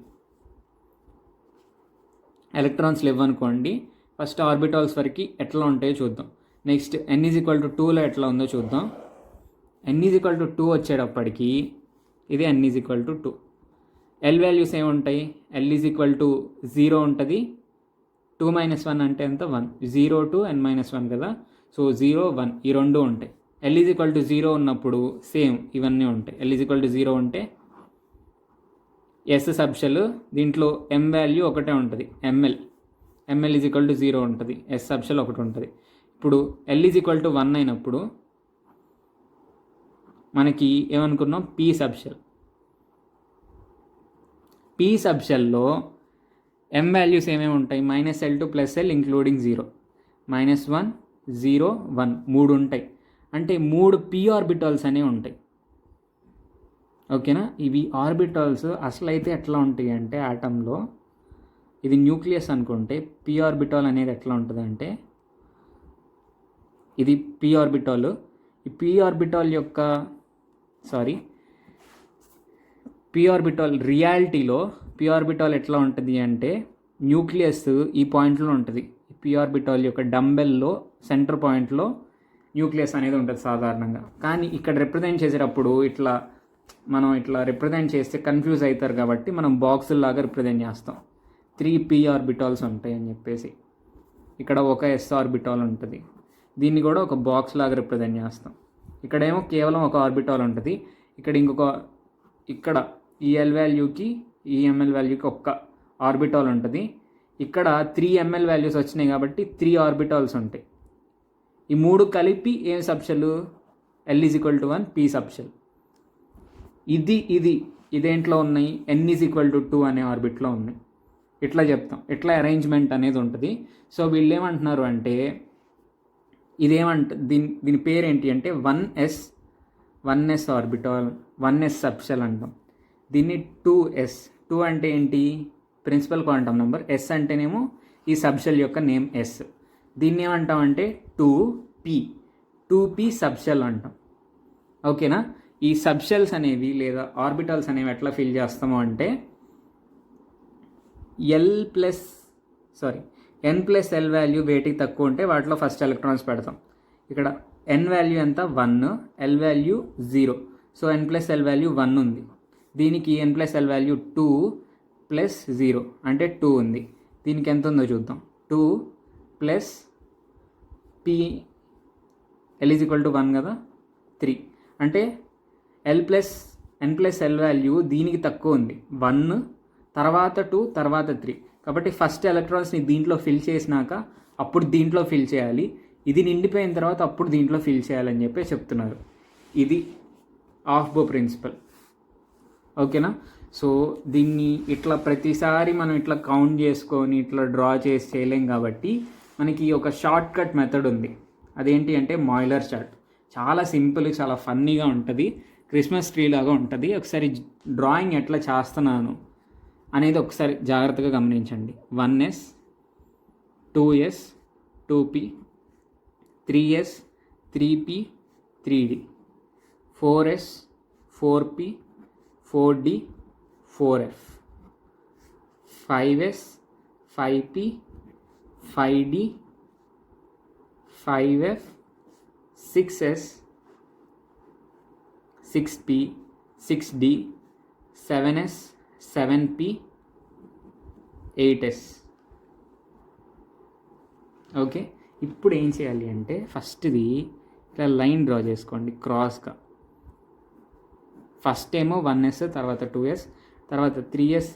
ఎలక్ట్రాన్స్ లేవనుకోండి, ఫస్ట్ ఆర్బిటాల్స్ వరకు ఎట్లా ఉంటాయో చూద్దాం. Next n is equal to 2లో ఎట్లా ఉందో చూద్దాం. n ఈజ్ ఈక్వల్ టు 2 వచ్చేటప్పటికి ఇది n is equal to 2. L values ఏముంటాయి, ఎల్ ఈజ్ ఈక్వల్ టు 0 ఉంటుంది, 2 - 1 అంటే ఎంత, 1, 0 to n-1 కదా. సో 0, 1 ఈ 2 ఉంటాయి. ఎల్ ఈజ్ ఈక్వల్ టు 0 ఉన్నప్పుడు సేమ్ ఇవన్నీ ఉంటాయి. ఎల్ ఈజ్ ఈక్వల్ టు 0 ఉంటే ఎస్ సబ్షెల్, దీంట్లో ఎం వాల్యూ ఒకటే ఉంటుంది, ఎంఎల్ ఈజ్ ఈక్వల్ టు 0 ఉంటుంది, ఎస్ సబ్షెల్ ఒకటి ఉంటుంది. ఇప్పుడు ఎల్ ఈజ్ ఈక్వల్ టు 1 అయినప్పుడు మనకి ఏమనుకున్నాం, పీ సబ్షెల్లో ఎం వాల్యూస్ ఏమేమి ఉంటాయి, -l to +l ఇంక్లూడింగ్ 0, -1, 0, 1 3 ఉంటాయి. అంటే 3 p ఆర్బిటాల్స్ అనేవి ఉంటాయి. ఓకేనా. ఇవి ఆర్బిటాల్స్ అసలు అయితే ఎట్లా ఉంటాయి అంటే ఆటంలో, ఇది న్యూక్లియస్ అనుకుంటే p ఆర్బిటాల్ అనేది ఎట్లా ఉంటుంది అంటే, ఇది p ఆర్బిటాల్. ఈ p ఆర్బిటాల్ యొక్క రియాలిటీలో p ఆర్బిటాల్ ఎట్లా ఉంటుంది అంటే న్యూక్లియస్ ఈ పాయింట్లో ఉంటుంది. p ఆర్బిటాల్ యొక్క డంబెల్లో సెంటర్ పాయింట్లో న్యూక్లియస్ అనేది ఉంటుంది సాధారణంగా. కానీ ఇక్కడ రిప్రజెంట్ చేసేటప్పుడు మనం ఇట్లా రిప్రజెంట్ చేస్తే కన్ఫ్యూజ్ అవుతారు కాబట్టి మనం బాక్సుల్లాగా రిప్రజెంట్ చేస్తాం. 3 p ఆర్బిటాల్స్ ఉంటాయి అని చెప్పేసి. ఇక్కడ ఒక s ఆర్బిటాల్ ఉంటుంది, దీన్ని కూడా ఒక బాక్స్ లాగా రిప్రజెంట్ చేస్తాం. ఇక్కడేమో కేవలం ఒక ఆర్బిటాల్ ఉంటుంది, ఇక్కడ ఈ ఎల్ వాల్యూకి ఈ ఎంఎల్ వాల్యూకి ఒక్క ఆర్బిటాల్ ఉంటుంది. ఇక్కడ 3 ml వాల్యూస్ వచ్చినాయి కాబట్టి 3 ఆర్బిటాల్స్ ఉంటాయి. ఈ 3 కలిపి ఏం subshell? L is equal to 1 P subshell. ఇదేంట్లో ఉన్నాయి? N ఈజ్ ఈక్వల్ టు 2 అనే ఆర్బిట్లో ఉన్నాయి. ఇట్లా చెప్తాం, ఇట్లా అరేంజ్మెంట్ అనేది ఉంటుంది. సో వీళ్ళు ఏమంటున్నారు అంటే దీని పేరు ఏంటి అంటే 1s ఆర్బిటాల్, 1s సబ్షెల్ అంటాం. దీన్ని 2 అంటే ఏంటి? Principal quantum number. S అంటేనేమో ఈ సబ్షెల్ యొక్క నేమ్ S. దీన్ని ఏమంటాం అంటే 2p సబ్షెల్ అంటాం. ఓకేనా? ఈ సబ్షెల్స్ అనేవి లేదా ఆర్బిటల్స్ అనేవి ఎట్లా ఫిల్ చేస్తాము అంటే n ప్లస్ ఎల్ వాల్యూ వేటికి తక్కువ ఉంటే వాటిలో ఫస్ట్ ఎలక్ట్రాన్స్ పెడతాం. ఇక్కడ n వాల్యూ ఎంత? 1, l value 0. So n plus L value 1 ఉంది. దీనికి n plus L value 2 plus 0 అంటే 2 ఉంది. దీనికి ఎంత ఉందో చూద్దాం. 2 plus p l is equal to 1 కదా, 3 అంటే n ప్లస్ ఎల్ వాల్యూ దీనికి తక్కువ ఉంది. 1 తర్వాత 2 తర్వాత 3. కాబట్టి ఫస్ట్ ఎలక్ట్రాన్స్ని దీంట్లో ఫిల్ చేసినాక అప్పుడు దీంట్లో ఫిల్ చేయాలి. ఇది నిండిపోయిన తర్వాత అప్పుడు దీంట్లో ఫిల్ చేయాలని చెప్పి చెప్తున్నారు. ఇది ఆఫ్బో ప్రిన్సిపల్. ఓకేనా? సో దీన్ని ఇట్లా ప్రతిసారి మనం ఇట్లా కౌంట్ చేసుకొని ఇట్లా డ్రా చేసి చేయలేం కాబట్టి మనకి ఒక షార్ట్ కట్ మెథడ్ ఉంది. అదేంటి అంటే మాయిలర్ చార్ట్. చాలా సింపుల్, చాలా ఫన్నీగా ఉంటుంది, క్రిస్మస్ ట్రీ లాగా ఉంటుంది. ఒకసారి డ్రాయింగ్ ఎట్లా చేస్తున్నాను అనేది ఒకసారి జాగ్రత్తగా గమనించండి. 1s 2s 2p 3s 3p 3d 4s 4p 4d 4f 5s 5p 5d 5f 6s 6p 6d 7s 7p 8s. Okay, ఇప్పుడు ఏం చేయాలి అంటే ఫస్ట్ది ఇట్లా లైన్ డ్రా చేసుకోండి క్రాస్గా. ఫస్ట్ ఏమో 1s, తర్వాత 2s, తర్వాత 3s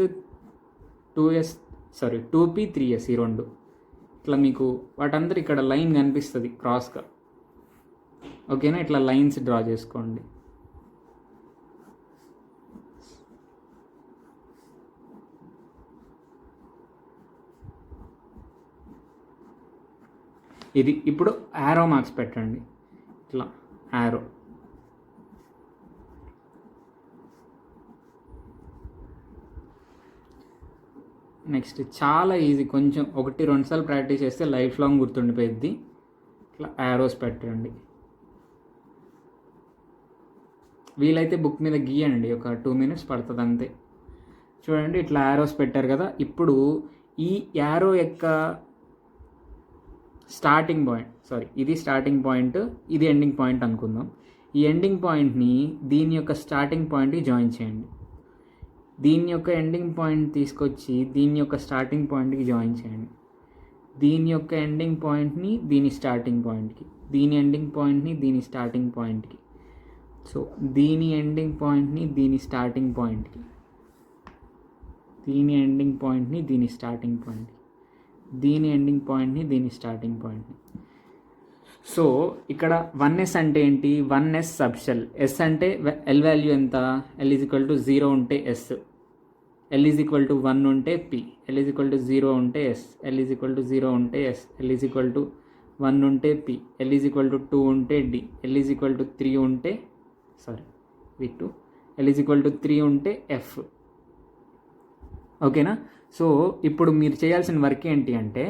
2p 3s, ఈ రెండు ఇట్లా మీకు వాటందరూ ఇక్కడ లైన్ కనిపిస్తుంది క్రాస్గా. ఓకేనా? ఇట్లా లైన్స్ డ్రా చేసుకోండి. ఇది ఇప్పుడు యారో మార్క్స్ పెట్టండి, ఇట్లా యారో. నెక్స్ట్ చాలా ఈజీ, కొంచెం 1-2 సార్లు ప్రాక్టీస్ చేస్తే లైఫ్ లాంగ్ గుర్తుండిపోయిద్ది. ఇట్లా యారోస్ పెట్టండి. వీలైతే బుక్ మీద గీయండి, ఒక 2 minutes పడుతుంది అంతే. చూడండి ఇట్లా యారోస్ పెట్టారు కదా. ఇప్పుడు ఈ యారో యొక్క స్టార్టింగ్ పాయింట్, ఇది స్టార్టింగ్ పాయింట్, ఇది ఎండింగ్ పాయింట్ అనుకుందాం. ఈ ఎండింగ్ పాయింట్ని దీని యొక్క స్టార్టింగ్ పాయింట్కి జాయిన్ చేయండి. దీని యొక్క ఎండింగ్ పాయింట్ తీసుకొచ్చి దీని యొక్క స్టార్టింగ్ పాయింట్కి జాయిన్ చేయండి. దీని యొక్క ఎండింగ్ పాయింట్ని దీని స్టార్టింగ్ పాయింట్కి, దీని ఎండింగ్ పాయింట్ని దీని స్టార్టింగ్ పాయింట్కి. సో దీని ఎండింగ్ పాయింట్ని దీని స్టార్టింగ్ పాయింట్కి, దీని ఎండింగ్ పాయింట్ని దీని స్టార్టింగ్ పాయింట్కి, దీని ఎండింగ్ పాయింట్ని దీని స్టార్టింగ్ పాయింట్ని. సో ఇక్కడ 1s అంటే ఏంటి? 1s subshell. S అంటే L వాల్యూ ఎంత? L ఈజ్ ఈక్వల్ టు 0 ఉంటే S, L is equal to 1 ఉంటే P, L is equal to 0 ఉంటే S, L is equal to 0 ఉంటే S, L is equal to 1 ఉంటే P, L is equal to 2 ఉంటే D, L is equal to 3 ఉంటే L ఈజ్ ఈక్వల్ టు 3 ఉంటే F. ఓకేనా? సో ఇప్పుడు మీరు చేయాల్సిన వర్క్ ఏంటి అంటే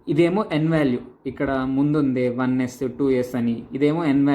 ఇదేమో n వాల్యూ, ఇక్కడ ముందుందే 1s 2s అని, ఇదేమో n వాల్యూ.